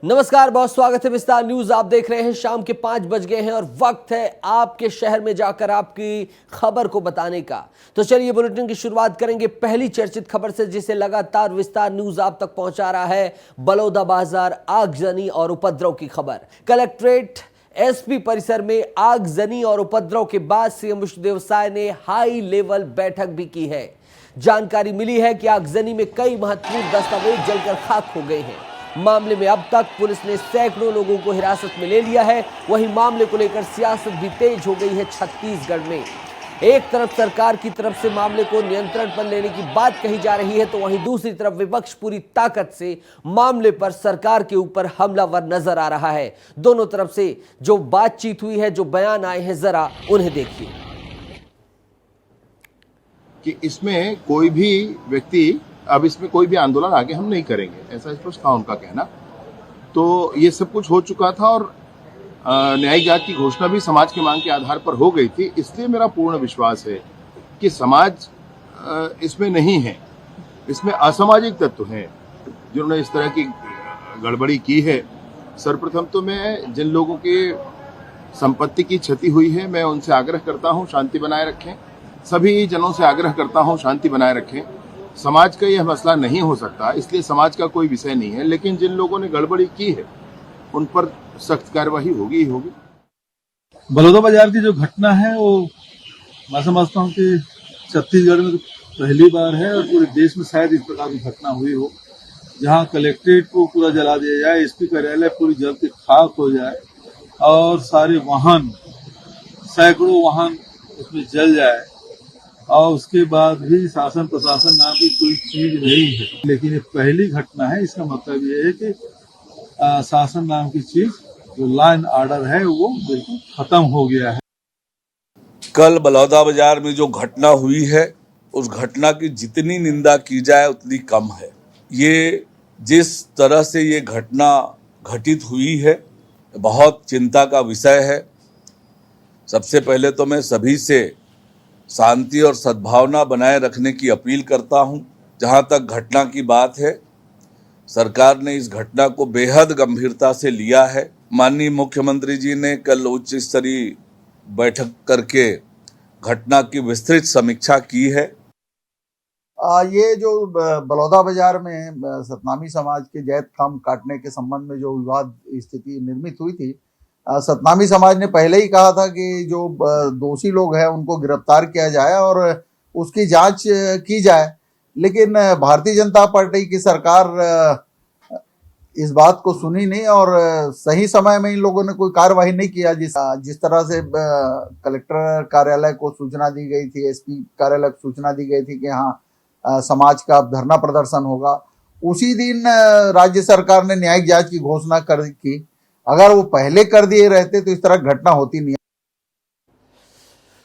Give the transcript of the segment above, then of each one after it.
नमस्कार, बहुत स्वागत है विस्तार न्यूज। आप देख रहे हैं शाम के 5 बज गए हैं और वक्त है आपके शहर में जाकर आपकी खबर को बताने का। तो चलिए बुलेटिन की शुरुआत करेंगे पहली चर्चित खबर से, जिसे लगातार विस्तार न्यूज आप तक पहुंचा रहा है। बलौदाबाजार आगजनी और उपद्रव की खबर। कलेक्ट्रेट एसपी परिसर में आगजनी और उपद्रव के बाद सीएम विष्णुदेव साय ने हाई लेवल बैठक भी की है। जानकारी मिली है कि आगजनी में कई महत्वपूर्ण दस्तावेज जलकर खाक हो गए हैं। मामले में अब तक पुलिस ने सैकड़ों लोगों को हिरासत में ले लिया है। वहीं मामले को लेकर सियासत भी तेज हो गई है छत्तीसगढ़ में। एक तरफ सरकार की तरफ से मामले को नियंत्रण पर लेने की बात कही जा रही है, तो वहीं दूसरी तरफ विपक्ष पूरी ताकत से मामले पर सरकार के ऊपर हमलावर नजर आ रहा है। दोनों तरफ से जो बातचीत हुई है, जो बयान आए हैं, जरा उन्हें देखिए। कि इसमें कोई भी व्यक्ति, अब इसमें कोई भी आंदोलन आगे हम नहीं करेंगे, ऐसा स्पष्ट था उनका कहना। तो ये सब कुछ हो चुका था और न्यायिक जांच की घोषणा भी समाज की मांग के आधार पर हो गई थी। इसलिए मेरा पूर्ण विश्वास है कि समाज इसमें नहीं है, इसमें असामाजिक तत्व हैं जिन्होंने इस तरह की गड़बड़ी की है। सर्वप्रथम तो मैं जिन लोगों के संपत्ति की क्षति हुई है, मैं उनसे आग्रह करता हूं शांति बनाए रखें। सभी जनों से आग्रह करता हूं शांति बनाए रखें। समाज का यह मसला नहीं हो सकता, इसलिए समाज का कोई विषय नहीं है, लेकिन जिन लोगों ने गड़बड़ी की है उन पर सख्त कार्यवाही होगी ही होगी। बलौदाबाजार की जो घटना है वो मैं समझता हूँ कि छत्तीसगढ़ में पहली बार है और पूरे देश में शायद इस प्रकार की घटना हुई हो, जहाँ कलेक्ट्रेट को पूरा जला दिया जाए, एसपी कार्यालय पूरी जल के खाक हो जाए और सारे वाहन, सैकड़ों वाहन उसमें जल जाए और उसके बाद भी शासन प्रशासन नाम की कोई चीज नहीं है। लेकिन ये पहली घटना है। इसका मतलब ये है कि शासन नाम की चीज, जो लॉ एंड ऑर्डर है, वो बिल्कुल खत्म हो गया है। कल बलौदाबाजार में जो घटना हुई है, उस घटना की जितनी निंदा की जाए उतनी कम है। ये जिस तरह से ये घटना घटित हुई है, बहुत चिंता का विषय है। सबसे पहले तो मैं सभी से शांति और सद्भावना बनाए रखने की अपील करता हूं। जहां तक घटना की बात है, सरकार ने इस घटना को बेहद गंभीरता से लिया है। माननीय मुख्यमंत्री जी ने कल उच्च स्तरीय बैठक करके घटना की विस्तृत समीक्षा की है। ये जो बलौदाबाजार में सतनामी समाज के जैत खाम काटने के संबंध में जो विवाद स्थिति निर्मित हुई थी, सतनामी समाज ने पहले ही कहा था कि जो दोषी लोग हैं उनको गिरफ्तार किया जाए और उसकी जांच की जाए। लेकिन भारतीय जनता पार्टी की सरकार इस बात को सुनी नहीं और सही समय में इन लोगों ने कोई कार्रवाई नहीं किया। जिस तरह से कलेक्टर कार्यालय को सूचना दी गई थी, एसपी कार्यालय को सूचना दी गई थी कि हाँ समाज का धरना प्रदर्शन होगा, उसी दिन राज्य सरकार ने न्यायिक जांच की घोषणा कर की। अगर वो पहले कर दिए रहते तो इस तरह घटना होती नहीं।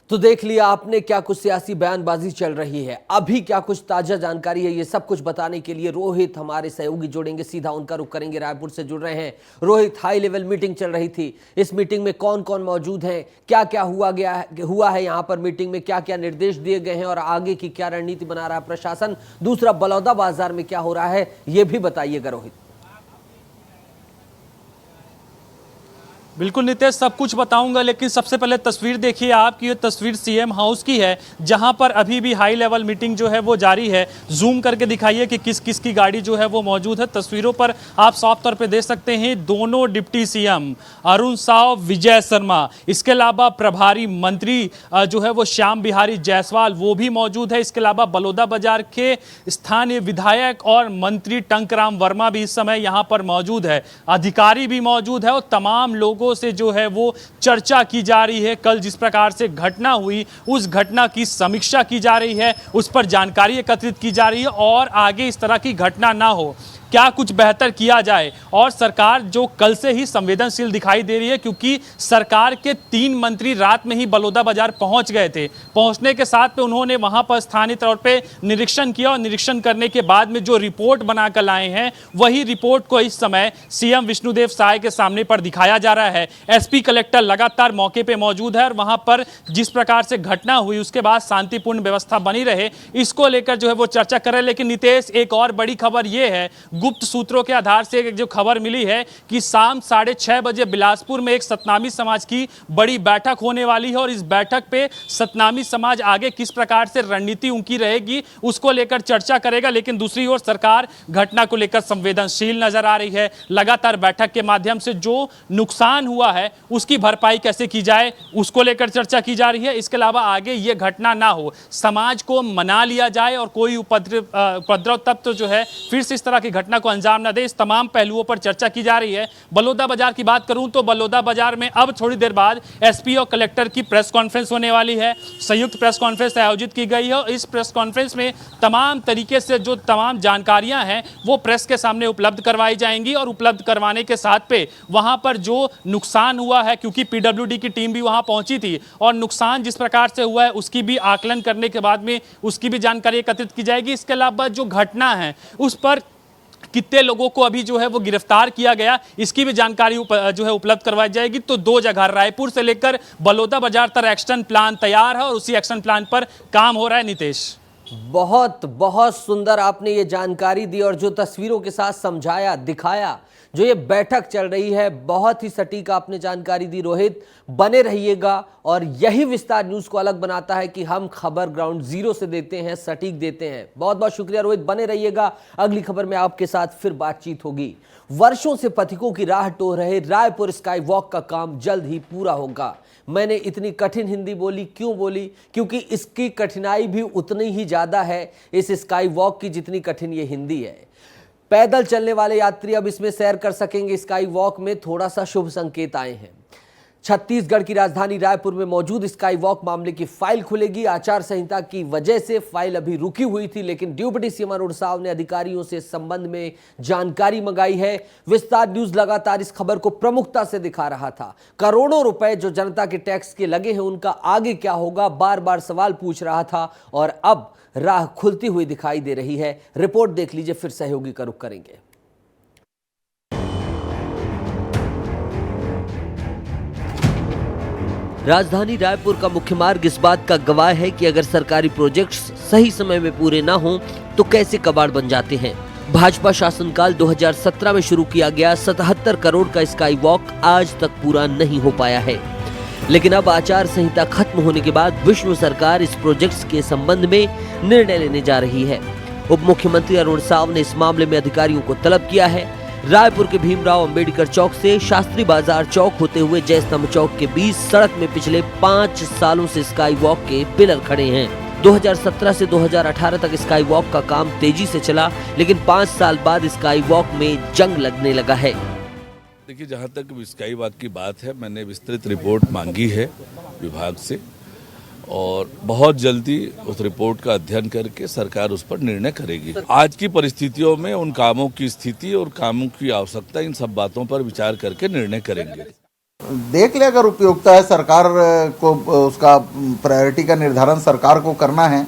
तो देख लिया आपने क्या कुछ सियासी बयानबाजी चल रही है। अभी क्या कुछ ताजा जानकारी है, ये सब कुछ बताने के लिए रोहित हमारे सहयोगी जुड़ेंगे, सीधा उनका रुख करेंगे। रायपुर से जुड़ रहे हैं रोहित। हाई लेवल मीटिंग चल रही थी, इस मीटिंग में कौन कौन मौजूद है, क्या क्या हुआ है यहाँ पर मीटिंग में, क्या क्या निर्देश दिए गए हैं और आगे की क्या रणनीति बना रहा है प्रशासन। दूसरा, बलौदाबाजार में क्या हो रहा है, ये भी बताइएगा रोहित। बिल्कुल नितेश, सब कुछ बताऊंगा, लेकिन सबसे पहले तस्वीर देखिए आप कि ये तस्वीर सीएम हाउस की है, जहां पर अभी भी हाई लेवल मीटिंग जो है वो जारी है। जूम करके दिखाइए कि किस किस की गाड़ी जो है वो मौजूद है। तस्वीरों पर आप साफ तौर पे देख सकते हैं दोनों डिप्टी सीएम अरुण साव, विजय शर्मा, इसके अलावा प्रभारी मंत्री जो है वो श्याम बिहारी जायसवाल, वो भी मौजूद है। इसके अलावा बलौदाबाजार के स्थानीय विधायक और मंत्री टंकराम वर्मा भी इस समय यहाँ पर मौजूद है। अधिकारी भी मौजूद है और तमाम लोगों से जो है वो चर्चा की जा रही है। कल जिस प्रकार से घटना हुई, उस घटना की समीक्षा की जा रही है, उस पर जानकारी एकत्रित की जा रही है और आगे इस तरह की घटना ना हो, क्या कुछ बेहतर किया जाए। और सरकार जो कल से ही संवेदनशील दिखाई दे रही है, क्योंकि सरकार के 3 मंत्री रात में ही बलौदाबाजार पहुंच गए थे। पहुंचने के साथ में उन्होंने वहां पर स्थानीय तौर पे निरीक्षण किया और निरीक्षण करने के बाद में जो रिपोर्ट बनाकर लाए हैं, वही रिपोर्ट को इस समय सीएम विष्णुदेव साय के सामने पर दिखाया जा रहा है। एसपी कलेक्टर लगातार मौके पर मौजूद है और वहां पर जिस प्रकार से घटना हुई उसके बाद शांतिपूर्ण व्यवस्था बनी रहे, इसको लेकर जो है वो चर्चा कर रहे हैं। लेकिन नितेश, एक और बड़ी खबर यह है, गुप्त सूत्रों के आधार से जो खबर मिली है कि शाम 6:30 बजे बिलासपुर में एक सतनामी समाज की बड़ी बैठक होने वाली है और इस बैठक पे सतनामी समाज आगे किस प्रकार से रणनीति उनकी रहेगी उसको लेकर चर्चा करेगा। लेकिन दूसरी ओर सरकार घटना को लेकर संवेदनशील नजर आ रही है। लगातार बैठक के माध्यम से जो नुकसान हुआ है उसकी भरपाई कैसे की जाए उसको लेकर चर्चा की जा रही है। इसके अलावा आगे ये घटना ना हो, समाज को मना लिया जाए और कोई उपद्रव तत्व जो है फिर से इस तरह की घटना को अंजाम न दे, इस तमाम पहलुओं पर चर्चा की जा रही है। बलौदा बाजार की बात करूं तो बलौदा बाजार में अब थोड़ी देर बाद एसपी और कलेक्टर की प्रेस कॉन्फ्रेंस होने वाली है। संयुक्त प्रेस कॉन्फ्रेंस आयोजित की गई है और इस प्रेस कॉन्फ्रेंस में तमाम तरीके से जो तमाम जानकारियां हैं वो प्रेस के सामने उपलब्ध करवाई जाएंगी और उपलब्ध करवाने के साथ पे वहां पर जो नुकसान हुआ है, क्योंकि पीडब्ल्यूडी की टीम भी वहां पहुंची थी और नुकसान जिस प्रकार से हुआ है उसकी भी आकलन करने के बाद में उसकी भी जानकारी एकत्रित की जाएगी। इसके अलावा जो घटना है उस पर कितने लोगों को अभी जो है वो गिरफ्तार किया गया इसकी भी जानकारी जो है उपलब्ध करवाई जाएगी। तो 2 जगह रायपुर से लेकर बलौदा बाजार तक एक्शन प्लान तैयार है और उसी एक्शन प्लान पर काम हो रहा है। नितेश, बहुत बहुत सुंदर आपने ये जानकारी दी और जो तस्वीरों के साथ समझाया, दिखाया, जो ये बैठक चल रही है, बहुत ही सटीक आपने जानकारी दी। रोहित, बने रहिएगा और यही विस्तार न्यूज़ को अलग बनाता है कि हम खबर ग्राउंड जीरो से देते हैं, सटीक देते हैं। बहुत बहुत शुक्रिया रोहित, बने रहिएगा। अगली खबर में आपके साथ फिर बातचीत होगी। वर्षों से पथिकों की राह टोह रहे रायपुर स्काई वॉक का काम जल्द ही पूरा होगा। मैंने इतनी कठिन हिंदी बोली, क्यों बोली? क्योंकि इसकी कठिनाई भी उतनी ही ज़्यादा है इस स्काई वॉक की जितनी कठिन ये हिंदी है। पैदल चलने वाले यात्री अब इसमें सैर कर सकेंगे। स्काई वॉक में थोड़ा सा शुभ संकेत आए हैं। छत्तीसगढ़ की राजधानी रायपुर में मौजूद स्काई वॉक मामले की फाइल खुलेगी। आचार संहिता की वजह से फाइल अभी रुकी हुई थी, लेकिन डिप्टी सीएम अरुण साव ने अधिकारियों से इस संबंध में जानकारी मंगाई है। विस्तार न्यूज लगातार इस खबर को प्रमुखता से दिखा रहा था। करोड़ों रुपए जो जनता के टैक्स के लगे हैं उनका आगे क्या होगा, बार बार सवाल पूछ रहा था और अब राह खुलती हुई दिखाई दे रही है। रिपोर्ट देख लीजिए, फिर सहयोगी का रुख करेंगे। राजधानी रायपुर का मुख्य मार्ग इस बात का गवाह है कि अगर सरकारी प्रोजेक्ट्स सही समय में पूरे ना हों तो कैसे कबाड़ बन जाते हैं। भाजपा शासनकाल 2017 में शुरू किया गया 77 करोड़ का स्काई वॉक आज तक पूरा नहीं हो पाया है। लेकिन अब आचार संहिता खत्म होने के बाद विष्णु सरकार इस प्रोजेक्ट्स के संबंध में निर्णय लेने जा रही है। उप मुख्यमंत्री अरुण साव ने इस मामले में अधिकारियों को तलब किया है। रायपुर के भीमराव अंबेडकर चौक से शास्त्री बाजार चौक होते हुए जयस्तंभ चौक के बीच सड़क में पिछले 5 सालों से स्काई वॉक के पिलर खड़े हैं। 2017 से 2018 तक स्काई वॉक का काम तेजी से चला, लेकिन 5 साल बाद स्काई वॉक में जंग लगने लगा है। देखिए, जहाँ तक स्काई वॉक की बात है, मैंने विस्तृत रिपोर्ट मांगी है विभाग से और बहुत जल्दी उस रिपोर्ट का अध्ययन करके सरकार उस पर निर्णय करेगी। आज की परिस्थितियों में उन कामों की स्थिति और कामों की आवश्यकता, इन सब बातों पर विचार करके निर्णय करेंगे। देख ले, अगर उपयोगिता है सरकार को, उसका प्रायोरिटी का निर्धारण सरकार को करना है।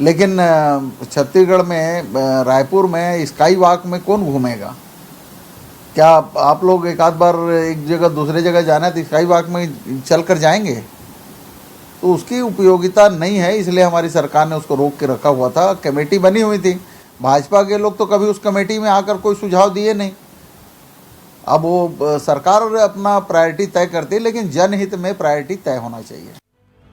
लेकिन छत्तीसगढ़ में, रायपुर में स्काई वॉक में कौन घूमेगा? क्या आप लोग एक आध बार एक जगह दूसरे जगह जाना है तो स्काई वॉक में चल कर जाएंगे? तो उसकी उपयोगिता नहीं है, इसलिए हमारी सरकार ने उसको रोक के रखा हुआ था। कमेटी बनी हुई थी, भाजपा के लोग तो कभी उस कमेटी में आकर कोई सुझाव दिए नहीं। अब वो सरकार अपना प्रायोरिटी तय करती है, लेकिन जनहित में प्रायोरिटी तय होना चाहिए।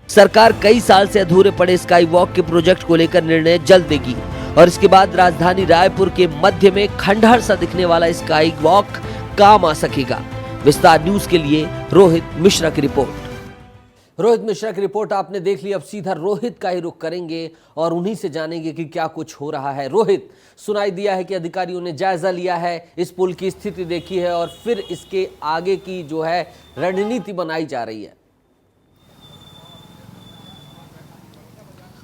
सरकार कई साल से अधूरे पड़े स्काई वॉक के प्रोजेक्ट को लेकर निर्णय जल्द देगी और इसके बाद राजधानी रायपुर के मध्य में खंडहर सा दिखने वाला स्काई वॉक काम आ सकेगा। विस्तार न्यूज के लिए रोहित मिश्रा की रिपोर्ट। रोहित मिश्रा की रिपोर्ट आपने देख ली। अब सीधा रोहित का ही रुख करेंगे और उन्हीं से जानेंगे कि क्या कुछ हो रहा है। रोहित, सुनाई दिया है कि अधिकारियों ने जायजा लिया है, इस पुल की स्थिति देखी है और फिर इसके आगे की जो है रणनीति बनाई जा रही है।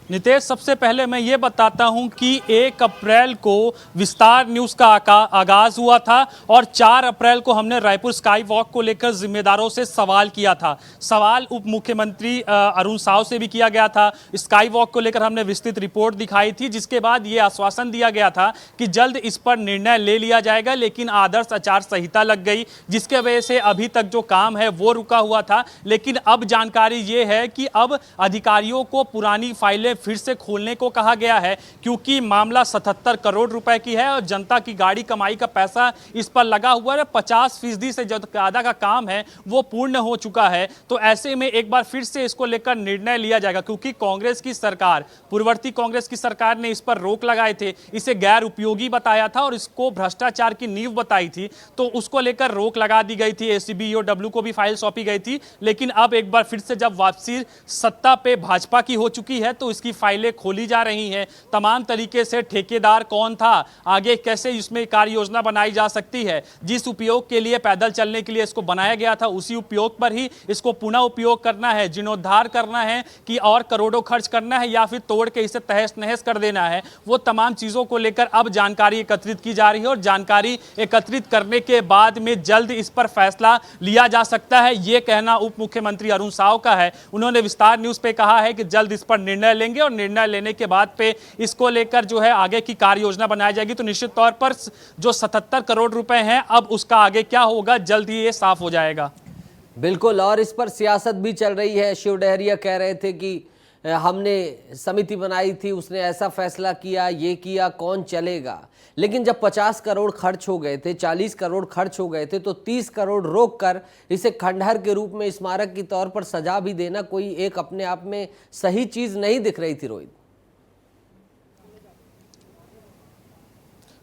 नितेश, सबसे पहले मैं ये बताता हूं कि 1 अप्रैल को विस्तार न्यूज़ का आगाज हुआ था और 4 अप्रैल को हमने रायपुर स्काई वॉक को लेकर जिम्मेदारों से सवाल किया था। सवाल उप मुख्यमंत्री अरुण साव से भी किया गया था। स्काई वॉक को लेकर हमने विस्तृत रिपोर्ट दिखाई थी, जिसके बाद ये आश्वासन दिया गया था कि जल्द इस पर निर्णय ले लिया जाएगा। लेकिन आदर्श आचार संहिता लग गई, जिसके वजह से अभी तक जो काम है वो रुका हुआ था। लेकिन अब जानकारी ये है कि अब अधिकारियों को पुरानी फाइलें में फिर से खोलने को कहा गया है, क्योंकि मामला 77 करोड़ रुपए की है और जनता की गाड़ी कमाई का पैसा इस पर लगा हुआ है। 50% से जो आधा का काम है वो पूर्ण हो चुका है। तो ऐसे में एक बार फिर से इसको लेकर निर्णय लिया जाएगा, क्योंकि कांग्रेस की सरकार, पूर्ववर्ती कांग्रेस की सरकार ने इस पर रोक लगाए थे, इसे गैर उपयोगी बताया था और इसको भ्रष्टाचार की नींव बताई थी। तो उसको लेकर रोक लगा दी गई थी, एसीबी ईओडब्ल्यू को भी फाइल सौंपी गई थी। लेकिन अब एक बार फिर से जब वापसी सत्ता पे भाजपा की हो चुकी है तो इसकी फाइलें खोली जा रही हैं। तमाम तरीके से ठेकेदार कौन था, आगे कैसे इसमें कार्य योजना बनाई जा सकती है, जिस उपयोग के लिए पैदल चलने के लिए इसको बनाया गया था उसी उपयोग पर ही इसको पुनः उपयोग करना है, जीर्णोद्धार करना है कि और करोड़ों खर्च करना है या फिर तोड़ के इसे तहस नहस कर देना है। वो तमाम चीजों को लेकर अब जानकारी एकत्रित की जा रही है और जानकारी एकत्रित करने के बाद में जल्द इस पर फैसला लिया जा सकता है, ये कहना उप मुख्यमंत्री अरुण साव का है। उन्होंने विस्तार न्यूज पे कहा है कि जल्द इस पर निर्णय लेंगे और निर्णय लेने के बाद पे इसको लेकर जो है आगे की कार्य योजना बनाई जाएगी। तो निश्चित तौर पर जो 77 करोड़ रुपए हैं अब उसका आगे क्या होगा जल्द ही ये साफ हो जाएगा। बिल्कुल, और इस पर सियासत भी चल रही है। शिव डहरिया कह रहे थे कि हमने समिति बनाई थी, उसने ऐसा फैसला किया, ये किया, कौन चलेगा। लेकिन जब 50 करोड़ खर्च हो गए थे, 40 करोड़ खर्च हो गए थे, तो 30 करोड़ रोक कर इसे खंडहर के रूप में स्मारक के तौर पर सजा भी देना कोई एक अपने आप में सही चीज नहीं दिख रही थी रोहित।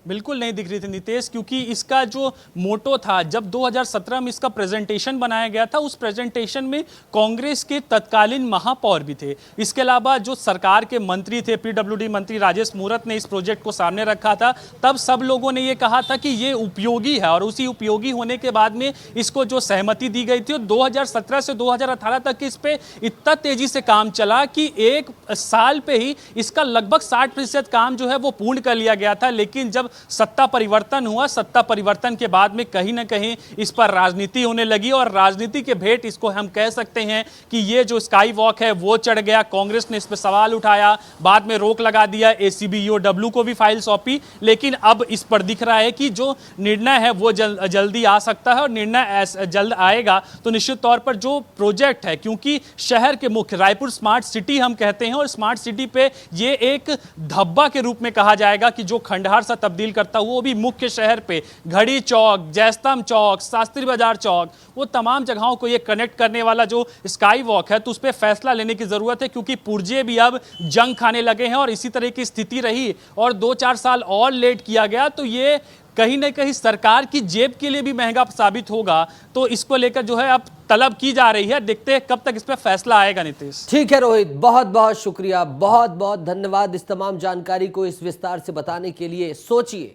बिल्कुल नहीं दिख रही थी नितेश, क्योंकि इसका जो मोटो था, जब 2017 में इसका प्रेजेंटेशन बनाया गया था, उस प्रेजेंटेशन में कांग्रेस के तत्कालीन महापौर भी थे। इसके अलावा जो सरकार के मंत्री थे, पीडब्ल्यूडी मंत्री राजेश मूरत ने इस प्रोजेक्ट को सामने रखा था। तब सब लोगों ने ये कहा था कि ये उपयोगी है और उसी उपयोगी होने के बाद में इसको जो सहमति दी गई थी, और 2017 से 2018 तक इस पे इतना तेजी से काम चला कि एक साल पे ही इसका लगभग 60% काम जो है वो पूर्ण कर लिया गया था। लेकिन जब सत्ता परिवर्तन हुआ, सत्ता परिवर्तन के बाद में कहीं ना कहीं इस पर राजनीति होने लगी और राजनीति के भेंट इसको हम कह सकते हैं कि ये जो स्काई वॉक है वो चढ़ गया। कांग्रेस ने इस पर सवाल उठाया, बाद में रोक लगा दिया, एसीबी ईओडब्ल्यू को भी फाइल सौंपी। लेकिन अब इस पर दिख रहा है कि जो निर्णय है वो जल्दी आ सकता है और निर्णय जल्द आएगा तो निश्चित तौर पर जो प्रोजेक्ट है, क्योंकि शहर के मुख्य रायपुर स्मार्ट सिटी हम कहते हैं और स्मार्ट सिटी पे ये एक धब्बा के रूप में कहा जाएगा कि जो खंडहर सा तब्दील करता हुआ, वो भी मुख्य शहर पे घड़ी चौक, जयस्तंभ चौक, शास्त्री बाजार चौक, वो तमाम जगहों को ये कनेक्ट करने वाला जो स्काई वॉक है, तो उस पर फैसला लेने की जरूरत है। क्योंकि पुर्जे भी अब जंग खाने लगे हैं और इसी तरह की स्थिति रही और 2-4 साल और लेट किया गया तो ये कहीं ना कहीं सरकार की जेब के लिए भी महंगा साबित होगा। तो इसको लेकर जो है अब तलब की जा रही है, देखते हैं कब तक इस पर फैसला आएगा। नितेश, ठीक है रोहित, बहुत बहुत शुक्रिया, बहुत बहुत धन्यवाद इस तमाम जानकारी को इस विस्तार से बताने के लिए। सोचिए,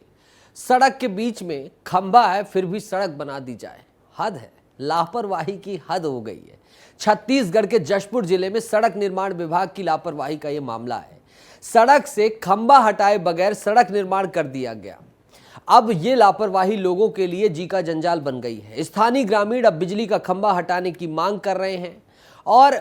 सड़क के बीच में खंभा है फिर भी सड़क बना दी जाए, हद है, लापरवाही की हद हो गई है। छत्तीसगढ़ के जशपुर जिले में सड़क निर्माण विभाग की लापरवाही का यह मामला है। सड़क से खंभा हटाए बगैर सड़क निर्माण कर दिया गया। अब ये लापरवाही लोगों के लिए जी का जंजाल बन गई है। स्थानीय ग्रामीण अब बिजली का खंभा हटाने की मांग कर रहे हैं और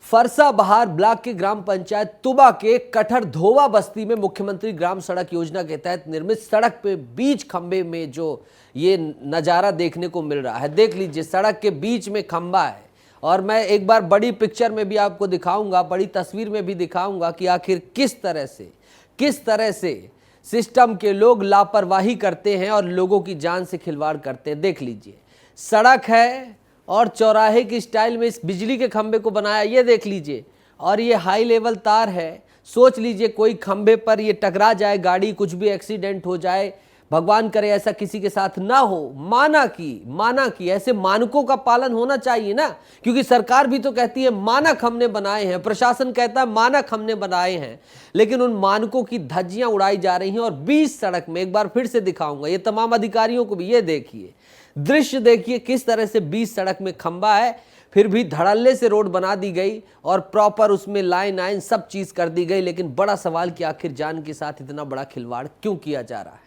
फरसा बहार ब्लॉक के ग्राम पंचायत तुबा के कठर धोवा बस्ती में मुख्यमंत्री ग्राम सड़क योजना के तहत निर्मित सड़क पे बीच खंबे में जो ये नज़ारा देखने को मिल रहा है, देख लीजिए, सड़क के बीच में खंबा है। और मैं एक बार बड़ी पिक्चर में भी आपको दिखाऊंगा, बड़ी तस्वीर में भी दिखाऊंगा कि आखिर किस तरह से सिस्टम के लोग लापरवाही करते हैं और लोगों की जान से खिलवाड़ करते हैं। देख लीजिए, सड़क है और चौराहे की स्टाइल में इस बिजली के खंबे को बनाया, ये देख लीजिए, और ये हाई लेवल तार है। सोच लीजिए कोई खंबे पर ये टकरा जाए गाड़ी, कुछ भी एक्सीडेंट हो जाए, भगवान करे ऐसा किसी के साथ ना हो। माना कि ऐसे मानकों का पालन होना चाहिए ना, क्योंकि सरकार भी तो कहती है मानक हमने बनाए हैं, प्रशासन कहता है मानक हमने बनाए हैं, लेकिन उन मानकों की धज्जियां उड़ाई जा रही हैं। और 20 सड़क में एक बार फिर से दिखाऊंगा ये तमाम अधिकारियों को भी, ये देखिए दृश्य, देखिए किस तरह से 20 सड़क में खंबा है फिर भी धड़ल्ले से रोड बना दी गई और प्रॉपर उसमें लाइन सब चीज कर दी गई। लेकिन बड़ा सवाल कि आखिर जान के साथ इतना बड़ा खिलवाड़ क्यों किया जा रहा है।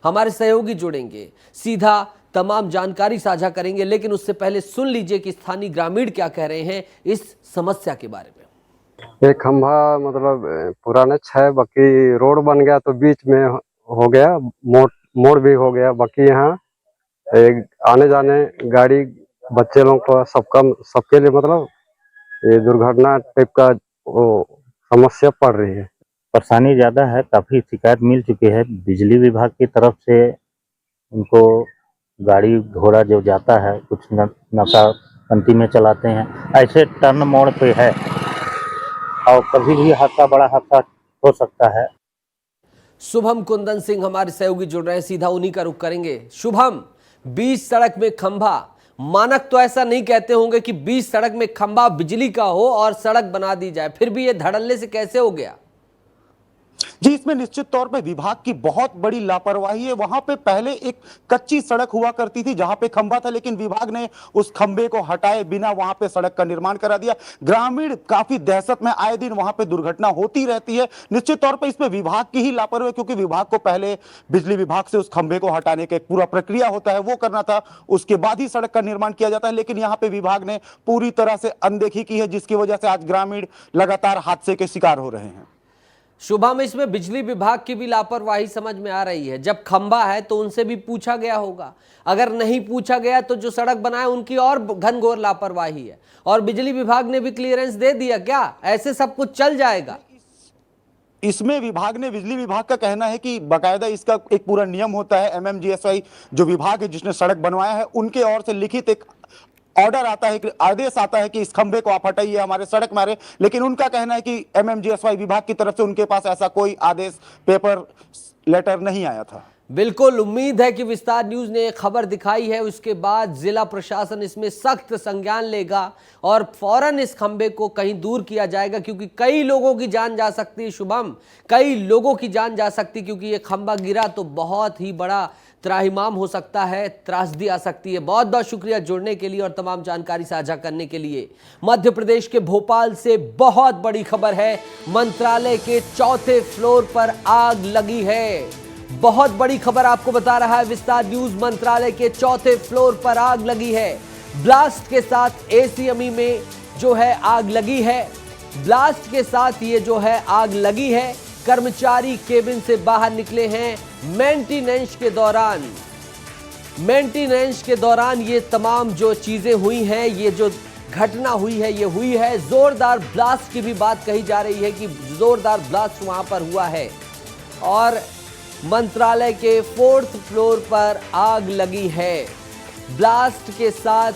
हमारे सहयोगी जुड़ेंगे, सीधा तमाम जानकारी साझा करेंगे, लेकिन उससे पहले सुन लीजिए कि स्थानीय ग्रामीण क्या कह रहे हैं इस समस्या के बारे में। एक खंभा मतलब पुराना 6, बाकी रोड बन गया तो बीच में हो गया, मोड़ भी हो गया। बाकी यहाँ एक आने जाने गाड़ी, बच्चे लोग को सबके लिए मतलब ये दुर्घटना टाइप का वो समस्या पड़ रही है। परेशानी ज़्यादा है, काफ़ी शिकायत मिल चुकी है बिजली विभाग की तरफ से। उनको गाड़ी घोड़ा जो जाता है कुछ नशाबंदी में चलाते हैं, ऐसे टर्न मोड़ पे है और कभी भी हादसा बड़ा हादसा हो सकता है। शुभम कुंदन सिंह हमारे सहयोगी जुड़ रहे हैं, सीधा उन्हीं का रुख करेंगे। शुभम, बीच सड़क में खंभा, मानक तो ऐसा नहीं कहते होंगे कि बीच सड़क में खंभा बिजली का हो और सड़क बना दी जाए, फिर भी ये धड़ल्ले से कैसे हो गया? जी, इसमें निश्चित तौर पे विभाग की बहुत बड़ी लापरवाही है। वहां पे पहले एक कच्ची सड़क हुआ करती थी जहां पे खंभा था, लेकिन विभाग ने उस खंभे को हटाए बिना वहां पे सड़क का निर्माण करा दिया। ग्रामीण काफी दहशत में, आए दिन वहां पे दुर्घटना होती रहती है। निश्चित तौर पे इसमें विभाग की ही लापरवाही, क्योंकि विभाग को पहले बिजली विभाग से उस खंभे को हटाने का एक पूरा प्रक्रिया होता है, वो करना था, उसके बाद ही सड़क का निर्माण किया जाता है। लेकिन यहाँ पे विभाग ने पूरी तरह से अनदेखी की है, जिसकी वजह से आज ग्रामीण लगातार हादसे के शिकार हो रहे हैं। शुभम, इसमें बिजली विभाग की भी लापरवाही समझ में आ रही है। जब खंभा है तो उनसे भी पूछा गया होगा, अगर नहीं पूछा गया तो जो सड़क बनाए उनकी और घनघोर लापरवाही है। और बिजली विभाग ने भी क्लियरेंस दे दिया क्या? ऐसे सब कुछ चल जाएगा? इसमें विभाग ने, बिजली विभाग का कहना है कि बाकायदा इसका एक पूरा नियम होता है। एमएमजीएसवाई जो विभाग है जिसने सड़क बनवाया है, उनके ओर से लिखित एक ऑर्डर आता है, एक आदेश आता है कि इस खंबे को आप हटाइए, हमारे सड़क मारे। लेकिन उनका कहना है कि एमएमजीएसवाई विभाग की तरफ से उनके पास ऐसा कोई आदेश, पेपर लेटर नहीं आया था। बिल्कुल उम्मीद है कि विस्तार न्यूज ने खबर दिखाई है, उसके बाद जिला प्रशासन इसमें सख्त संज्ञान लेगा और फौरन इस खंबे को कहीं दूर किया जाएगा, क्योंकि कई लोगों की जान जा सकती है। शुभम, कई लोगों की जान जा सकती, क्योंकि ये खंबा गिरा तो बहुत ही बड़ा त्राहिमाम हो सकता है, त्रासदी आ सकती है। बहुत बहुत शुक्रिया जुड़ने के लिए और तमाम जानकारी साझा करने के लिए। मध्य प्रदेश के भोपाल से बहुत बड़ी खबर है, मंत्रालय के 4थे फ्लोर पर आग लगी है। बहुत बड़ी खबर आपको बता रहा है विस्तार न्यूज। मंत्रालय के 4थे फ्लोर पर आग लगी है। ब्लास्ट के साथ एसीएमई में जो है आग लगी है। ब्लास्ट के साथ ये जो है आग लगी है। कर्मचारी केबिन से बाहर निकले हैं मेंटेनेंस के दौरान ये तमाम जो चीजें हुई हैं, ये जो घटना हुई है, ये हुई है। जोरदार ब्लास्ट की भी बात कही जा रही है कि जोरदार ब्लास्ट वहां पर हुआ है और मंत्रालय के 4th फ्लोर पर आग लगी है। ब्लास्ट के साथ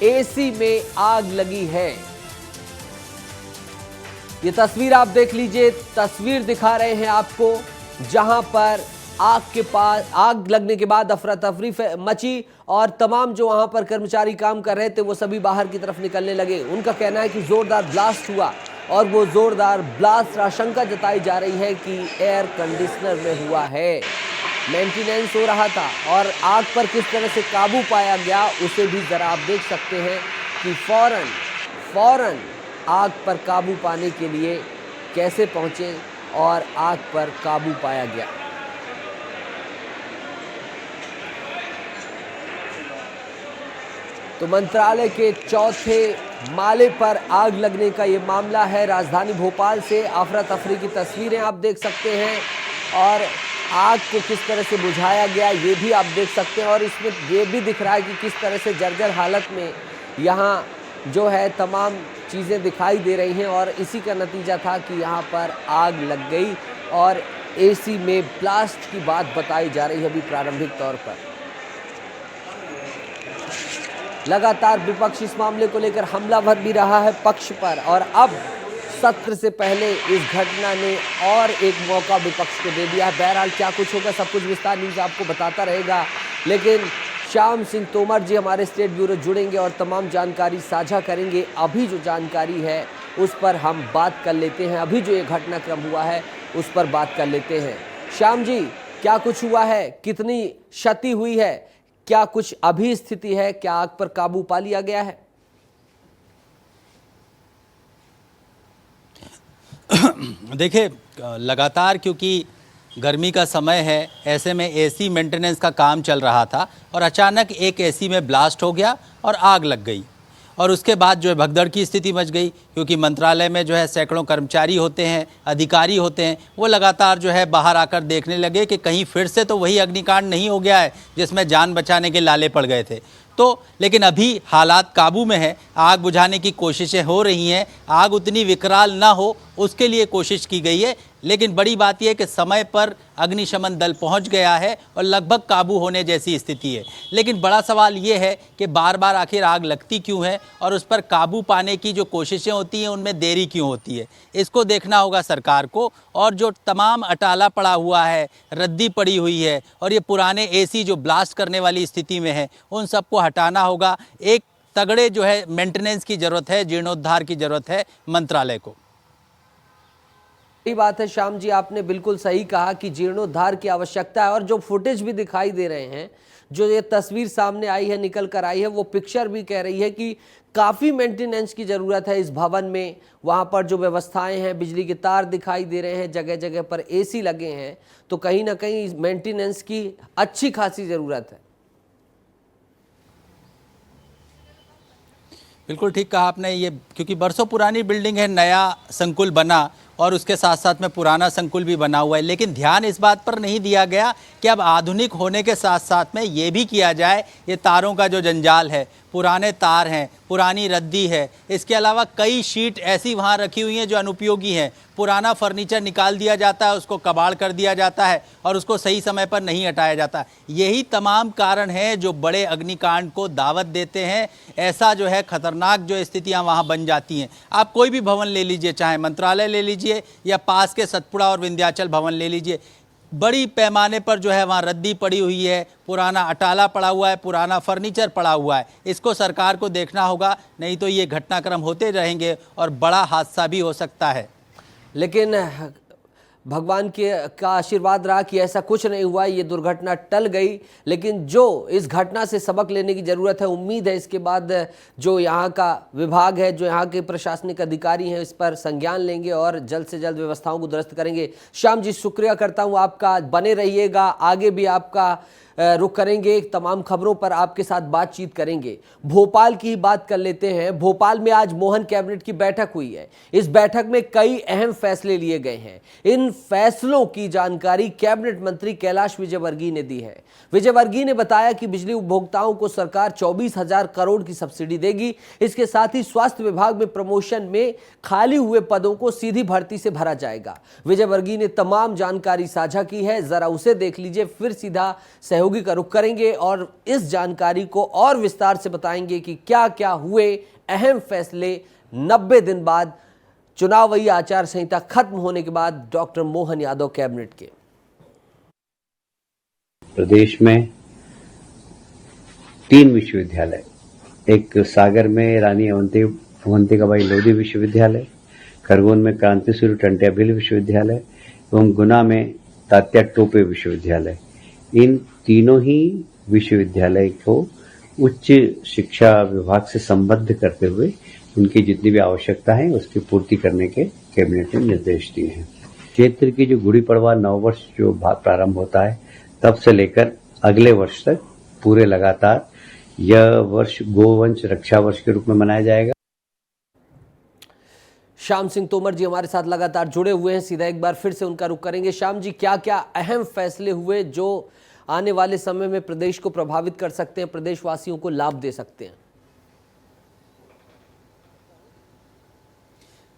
एसी में आग लगी है। ये तस्वीर आप देख लीजिए, तस्वीर दिखा रहे हैं आपको जहां पर आग लगने के बाद अफरा तफरी मची और तमाम जो वहां पर कर्मचारी काम कर रहे थे वो सभी बाहर की तरफ निकलने लगे। उनका कहना है कि जोरदार ब्लास्ट हुआ और वो जोरदार ब्लास्ट आशंका जताई जा रही है कि एयर कंडीशनर में हुआ है। मेंटेनेंस हो रहा था और आग पर किस तरह से काबू पाया गया उसे भी जरा आप देख सकते हैं कि फौरन आग पर काबू पाने के लिए कैसे पहुंचे और आग पर काबू पाया गया। तो मंत्रालय के 4थे माले पर आग लगने का ये मामला है। राजधानी भोपाल से अफरा तफरी की तस्वीरें आप देख सकते हैं और आग को किस तरह से बुझाया गया ये भी आप देख सकते हैं। और इसमें ये भी दिख रहा है कि किस तरह से जर्जर हालत में यहाँ जो है तमाम चीज़ें दिखाई दे रही हैं और इसी का नतीजा था कि यहाँ पर आग लग गई और एसी में ब्लास्ट की बात बताई जा रही है अभी प्रारंभिक तौर पर। लगातार विपक्ष इस मामले को लेकर हमलावर भी रहा है पक्ष पर और अब सत्र से पहले इस घटना ने और एक मौका विपक्ष को दे दिया है। बहरहाल क्या कुछ होगा सब कुछ विस्तार न्यूज़ आपको बताता रहेगा, लेकिन श्याम सिंह तोमर जी हमारे स्टेट ब्यूरो जुड़ेंगे और तमाम जानकारी साझा करेंगे। अभी जो जानकारी है उस पर हम बात कर लेते हैं, अभी जो ये घटनाक्रम हुआ है उस पर बात कर लेते हैं। श्याम जी, क्या कुछ हुआ है, कितनी क्षति हुई है, क्या कुछ अभी स्थिति है, क्या आग पर काबू पा लिया गया है? देखिए, लगातार क्योंकि गर्मी का समय है, ऐसे में एसी मेंटेनेंस का काम चल रहा था और अचानक एक एसी में ब्लास्ट हो गया और आग लग गई और उसके बाद जो है भगदड़ की स्थिति मच गई, क्योंकि मंत्रालय में जो है सैकड़ों कर्मचारी होते हैं, अधिकारी होते हैं, वो लगातार जो है बाहर आकर देखने लगे कि कहीं फिर से तो वही अग्निकांड नहीं हो गया है जिसमें जान बचाने के लाले पड़ गए थे। तो लेकिन अभी हालात काबू में है, आग बुझाने की कोशिशें हो रही हैं, आग उतनी विकराल ना हो उसके लिए कोशिश की गई है। लेकिन बड़ी बात यह है कि समय पर अग्निशमन दल पहुंच गया है और लगभग काबू होने जैसी स्थिति है। लेकिन बड़ा सवाल ये है कि बार बार आखिर आग लगती क्यों है और उस पर काबू पाने की जो कोशिशें होती हैं उनमें देरी क्यों होती है, इसको देखना होगा सरकार को। और जो तमाम अटाला पड़ा हुआ है, रद्दी पड़ी हुई है और ये पुराने एसी जो ब्लास्ट करने वाली स्थिति में है, उन सबको हटाना होगा। एक तगड़े जो है मेंटेनेंस की ज़रूरत है, जीर्णोद्धार की ज़रूरत है मंत्रालय को। सही बात है श्याम जी, आपने बिल्कुल सही कहा कि जीर्णोद्धार की आवश्यकता है। और जो फुटेज भी दिखाई दे रहे हैं, जो ये तस्वीर सामने आई है, निकल कर आई है, वो पिक्चर भी कह रही है कि काफ़ी मेंटेनेंस की ज़रूरत है इस भवन में। वहाँ पर जो व्यवस्थाएं हैं, बिजली के तार दिखाई दे रहे हैं, जगह जगह पर एसी लगे हैं, तो कहीं ना कहीं मेंटेनेंस की अच्छी खासी ज़रूरत है। बिल्कुल ठीक कहा आपने, ये क्योंकि बरसों पुरानी बिल्डिंग है, नया संकुल बना और उसके साथ साथ में पुराना संकुल भी बना हुआ है। लेकिन ध्यान इस बात पर नहीं दिया गया कि अब आधुनिक होने के साथ साथ में ये भी किया जाए, ये तारों का जो जंजाल है, पुराने तार हैं, पुरानी रद्दी है, इसके अलावा कई शीट ऐसी वहाँ रखी हुई हैं जो अनुपयोगी हैं। पुराना फर्नीचर निकाल दिया जाता है, उसको कबाड़ कर दिया जाता है और उसको सही समय पर नहीं हटाया जाता। यही तमाम कारण हैं जो बड़े अग्निकांड को दावत देते हैं। ऐसा जो है खतरनाक जो स्थितियाँ वहाँ बन जाती हैं। आप कोई भी भवन ले लीजिए, चाहे मंत्रालय ले लीजिए या पास के सतपुड़ा और विंध्याचल भवन ले लीजिए, बड़ी पैमाने पर जो है वहाँ रद्दी पड़ी हुई है, पुराना अटाला पड़ा हुआ है, पुराना फर्नीचर पड़ा हुआ है। इसको सरकार को देखना होगा, नहीं तो ये घटनाक्रम होते रहेंगे और बड़ा हादसा भी हो सकता है। लेकिन भगवान का आशीर्वाद रहा कि ऐसा कुछ नहीं हुआ, ये दुर्घटना टल गई। लेकिन जो इस घटना से सबक लेने की ज़रूरत है, उम्मीद है इसके बाद जो यहाँ का विभाग है, जो यहाँ के प्रशासनिक अधिकारी हैं, इस पर संज्ञान लेंगे और जल्द से जल्द व्यवस्थाओं को दुरुस्त करेंगे। श्याम जी, शुक्रिया करता हूँ आपका, बने रहिएगा, आगे भी आपका रुख करेंगे, तमाम खबरों पर आपके साथ बातचीत करेंगे। भोपाल की बात कर लेते हैं। भोपाल में आज मोहन कैबिनेट की बैठक हुई है। इस बैठक में कई अहम फैसले लिए गए हैं। इन फैसलों की जानकारी कैबिनेट मंत्री कैलाश विजयवर्गीय ने दी है। विजयवर्गीय ने बताया कि बिजली उपभोक्ताओं को सरकार 24,000 करोड़ की सब्सिडी देगी। इसके साथ ही स्वास्थ्य विभाग में प्रमोशन में खाली हुए पदों को सीधी भर्ती से भरा जाएगा। विजयवर्गीय ने तमाम जानकारी साझा की है, जरा उसे देख लीजिए, फिर सीधा सहयोगी का रुख करेंगे और इस जानकारी को और विस्तार से बताएंगे कि क्या क्या हुए अहम फैसले 90 दिन बाद चुनावी आचार संहिता खत्म होने के बाद डॉक्टर मोहन यादव कैबिनेट के। प्रदेश में 3 विश्वविद्यालय, एक सागर में रानी अवंतिकाबाई लोधी विश्वविद्यालय, खरगोन में क्रांति सूर्य टंट्या भिल विश्वविद्यालय एवं गुना में तात्या टोपे विश्वविद्यालय। इन तीनों ही विश्वविद्यालय को उच्च शिक्षा विभाग से संबद्ध करते हुए उनकी जितनी भी आवश्यकता है उसकी पूर्ति करने के कैबिनेट ने निर्देश दिए हैं। क्षेत्र की जो गुड़ी पड़वा नववर्ष जो प्रारंभ होता है, तब से लेकर अगले वर्ष तक पूरे लगातार यह वर्ष गोवंश रक्षा वर्ष के रूप में मनाया जाएगा। श्याम सिंह तोमर जी हमारे साथ लगातार जुड़े हुए हैं, सीधा एक बार फिर से उनका रुख करेंगे। श्याम जी, क्या क्या अहम फैसले हुए जो आने वाले समय में प्रदेश को प्रभावित कर सकते हैं, प्रदेशवासियों को लाभ दे सकते हैं?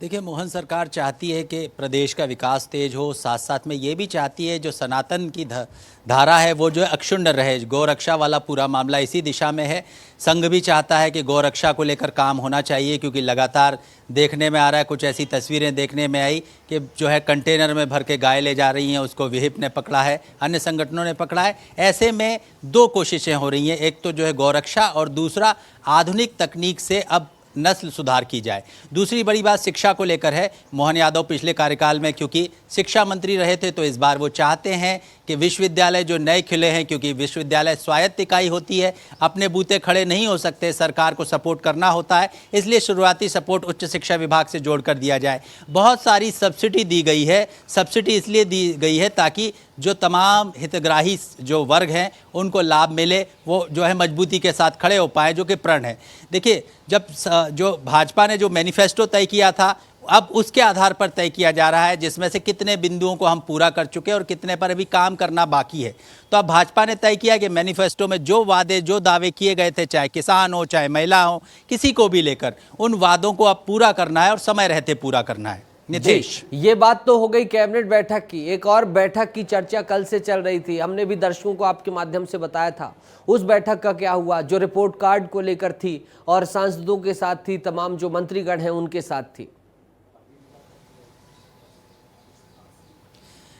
देखिए, मोहन सरकार चाहती है कि प्रदेश का विकास तेज हो, साथ साथ में ये भी चाहती है जो सनातन की धारा है वो जो है अक्षुण्ण रहे। गौरक्षा वाला पूरा मामला इसी दिशा में है। संघ भी चाहता है कि गौरक्षा को लेकर काम होना चाहिए, क्योंकि लगातार देखने में आ रहा है, कुछ ऐसी तस्वीरें देखने में आई कि जो है कंटेनर में भर के गाय ले जा रही हैं, उसको विहिप ने पकड़ा है, अन्य संगठनों ने पकड़ा है। ऐसे में 2 कोशिशें हो रही हैं, एक तो जो है गौरक्षा और दूसरा आधुनिक तकनीक से अब नस्ल सुधार की जाए। दूसरी बड़ी बात शिक्षा को लेकर है। मोहन यादव पिछले कार्यकाल में क्योंकि शिक्षा मंत्री रहे थे, तो इस बार वो चाहते हैं कि विश्वविद्यालय जो नए खिले हैं, क्योंकि विश्वविद्यालय स्वायत्त इकाई होती है, अपने बूते खड़े नहीं हो सकते, सरकार को सपोर्ट करना होता है, इसलिए शुरुआती सपोर्ट उच्च शिक्षा विभाग से जोड़कर दिया जाए। बहुत सारी सब्सिडी दी गई है। सब्सिडी इसलिए दी गई है ताकि जो तमाम हितग्राही जो वर्ग हैं उनको लाभ मिले, वो जो है मजबूती के साथ खड़े हो पाए, जो कि प्रण है। देखिए, जब जो भाजपा ने जो मैनिफेस्टो तय किया था अब उसके आधार पर तय किया जा रहा है, जिसमें से कितने बिंदुओं को हम पूरा कर चुके हैं और कितने पर अभी काम करना बाकी है। तो अब भाजपा ने तय किया कि मैनिफेस्टो में जो वादे, जो दावे किए गए थे, चाहे किसान हो, चाहे महिला हो, किसी को भी लेकर, उन वादों को अब पूरा करना है और समय रहते पूरा करना है। नितेश, ये बात तो हो गई कैबिनेट बैठक की। एक और बैठक की चर्चा कल से चल रही थी, हमने भी दर्शकों को आपके माध्यम से बताया था। उस बैठक का क्या हुआ, जो रिपोर्ट कार्ड को लेकर थी और सांसदों के साथ थी, तमाम जो मंत्रीगण हैं उनके साथ थी।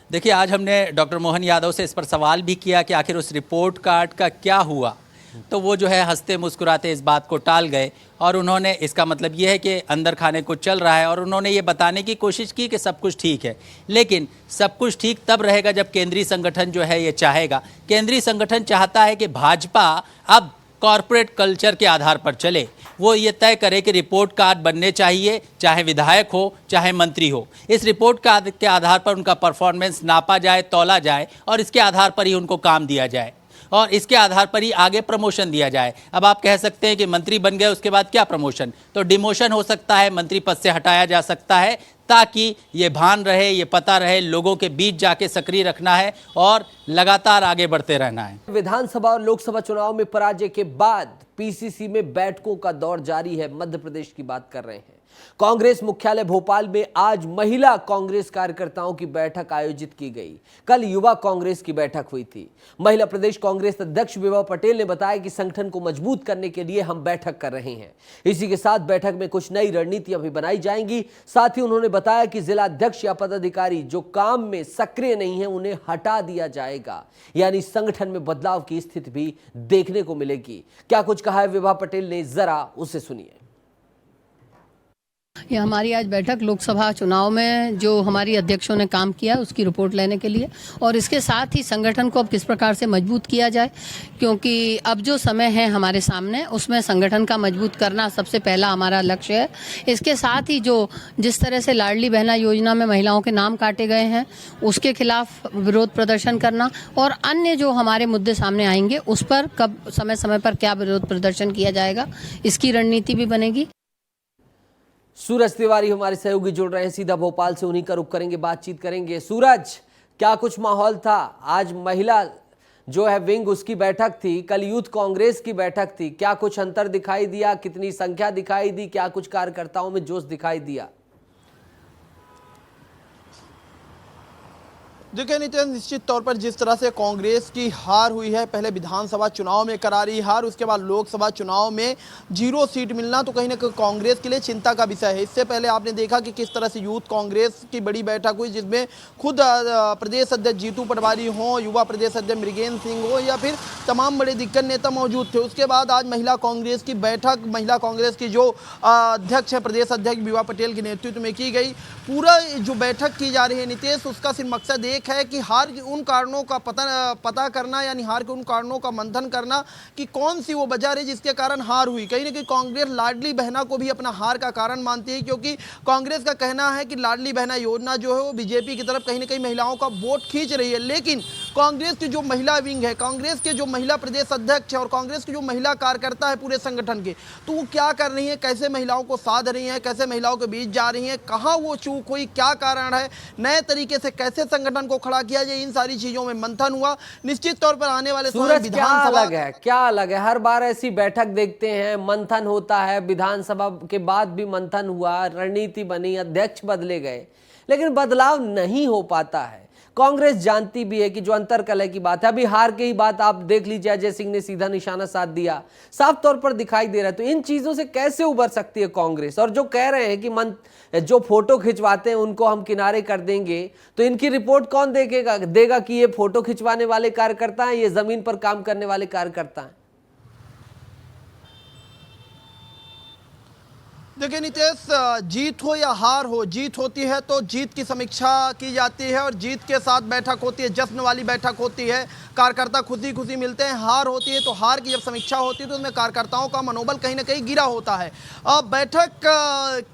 देखिए, आज हमने डॉक्टर मोहन यादव से इस पर सवाल भी किया कि आखिर उस रिपोर्ट कार्ड का क्या हुआ, तो वो जो है हंसते मुस्कुराते इस बात को टाल गए और उन्होंने, इसका मतलब ये है कि अंदर खाने को चल रहा है, और उन्होंने ये बताने की कोशिश की कि सब कुछ ठीक है। लेकिन सब कुछ ठीक तब रहेगा जब केंद्रीय संगठन जो है ये चाहेगा। केंद्रीय संगठन चाहता है कि भाजपा अब कॉरपोरेट कल्चर के आधार पर चले। वो ये तय करे कि रिपोर्ट कार्ड बनने चाहिए, चाहे विधायक हो चाहे मंत्री हो। इस रिपोर्ट कार्ड के आधार पर उनका परफॉर्मेंस नापा जाए, तौला जाए, और इसके आधार पर ही उनको काम दिया जाए और इसके आधार पर ही आगे प्रमोशन दिया जाए। अब आप कह सकते हैं कि मंत्री बन गए, उसके बाद क्या प्रमोशन? तो डिमोशन हो सकता है, मंत्री पद से हटाया जा सकता है, ताकि ये भान रहे, ये पता रहे, लोगों के बीच जाके सक्रिय रखना है और लगातार आगे बढ़ते रहना है। विधानसभा और लोकसभा चुनाव में पराजय के बाद पीसीसी में बैठकों का दौर जारी है। मध्य प्रदेश की बात कर रहे हैं। कांग्रेस मुख्यालय भोपाल में आज महिला कांग्रेस कार्यकर्ताओं की बैठक आयोजित की गई। कल युवा कांग्रेस की बैठक हुई थी। महिला प्रदेश कांग्रेस अध्यक्ष विभा पटेल ने बताया कि संगठन को मजबूत करने के लिए हम बैठक कर रहे हैं। इसी के साथ बैठक में कुछ नई रणनीतियां भी बनाई जाएंगी। साथ ही उन्होंने बताया कि जिला अध्यक्ष या पदाधिकारी जो काम में सक्रिय नहीं है उन्हें हटा दिया जाएगा, यानी संगठन में बदलाव की स्थिति भी देखने को मिलेगी। क्या कुछ कहा है विभा पटेल ने, जरा उसे सुनिए। ये हमारी आज बैठक लोकसभा चुनाव में जो हमारी अध्यक्षों ने काम किया उसकी रिपोर्ट लेने के लिए, और इसके साथ ही संगठन को अब किस प्रकार से मजबूत किया जाए, क्योंकि अब जो समय है हमारे सामने उसमें संगठन का मजबूत करना सबसे पहला हमारा लक्ष्य है। इसके साथ ही जो जिस तरह से लाडली बहना योजना में महिलाओं के नाम काटे गए हैं उसके खिलाफ विरोध प्रदर्शन करना, और अन्य जो हमारे मुद्दे सामने आएंगे उस पर कब समय समय पर क्या विरोध प्रदर्शन किया जाएगा, इसकी रणनीति भी बनेगी। सूरज तिवारी हमारे सहयोगी जुड़ रहे हैं सीधा भोपाल से, उन्हीं का रुख करेंगे, बातचीत करेंगे। सूरज, क्या कुछ माहौल था? आज महिला जो है विंग उसकी बैठक थी, कल यूथ कांग्रेस की बैठक थी, क्या कुछ अंतर दिखाई दिया? कितनी संख्या दिखाई दी? क्या कुछ कार्यकर्ताओं में जोश दिखाई दिया? देखिए नितिन, निश्चित तौर पर जिस तरह से कांग्रेस की हार हुई है, पहले विधानसभा चुनाव में करारी हार, उसके बाद लोकसभा चुनाव में 0 सीट मिलना, तो कहीं ना कहीं कांग्रेस के लिए चिंता का विषय है। इससे पहले आपने देखा कि किस तरह से यूथ कांग्रेस की बड़ी बैठक हुई, जिसमें खुद प्रदेश अध्यक्ष जीतू पटवारी हों, युवा प्रदेश अध्यक्ष मृगेंद्र सिंह हो, या फिर तमाम बड़े दिग्गज नेता मौजूद थे। उसके बाद आज महिला कांग्रेस की बैठक, महिला कांग्रेस की जो अध्यक्ष है प्रदेश अध्यक्ष विभा पटेल के नेतृत्व में की गई। पूरा जो बैठक की जा रही है नितेश, उसका सिर्फ मकसद एक है कि हार के उन कारणों का पता करना, यानी हार के उन कारणों का मंथन करना कि कौन सी वो वजह है जिसके कारण हार हुई। कहीं ना कहीं कांग्रेस लाडली बहना को भी अपना हार का कारण मानती है, क्योंकि कांग्रेस का कहना है कि लाडली बहना योजना जो है वो बीजेपी की तरफ कहीं ना कहीं महिलाओं का वोट खींच रही है। लेकिन कांग्रेस की जो महिला विंग है, कांग्रेस के जो महिला प्रदेश अध्यक्ष है और कांग्रेस की जो महिला कार्यकर्ता है पूरे संगठन के, तो वो क्या कर रही है, कैसे महिलाओं को साध रही है, कैसे महिलाओं के बीच जा रही है, कहाँ वो चूक हुई, क्या कारण है, नए तरीके से कैसे संगठन को खड़ा किया जाए, इन सारी चीजों में मंथन हुआ। निश्चित तौर पर आने वाले समय विधानसभा क्या अलग है, हर बार ऐसी बैठक देखते हैं, मंथन होता है, विधानसभा के बाद भी मंथन हुआ, रणनीति बनी, अध्यक्ष बदले गए, लेकिन बदलाव नहीं हो पाता है। कांग्रेस जानती भी है कि जो अंतरकलह की बात है, अभी हार की ही बात आप देख लीजिए, अजय सिंह ने सीधा निशाना साध दिया, साफ तौर पर दिखाई दे रहा है। तो इन चीजों से कैसे उबर सकती है कांग्रेस? और जो कह रहे हैं कि जो फोटो खिंचवाते हैं उनको हम किनारे कर देंगे, तो इनकी रिपोर्ट कौन देगा कि ये फोटो खिंचवाने वाले कार्यकर्ता हैं, ये जमीन पर काम करने वाले कार्यकर्ता हैं? देखिए नितेश, जीत हो या हार हो, जीत होती है तो जीत की समीक्षा की जाती है और जीत के साथ बैठक होती है, जश्न वाली बैठक होती है, कार्यकर्ता खुशी खुशी मिलते हैं। हार होती है तो हार की जब समीक्षा होती है तो उसमें कार्यकर्ताओं का मनोबल कहीं ना कहीं गिरा होता है। अब बैठक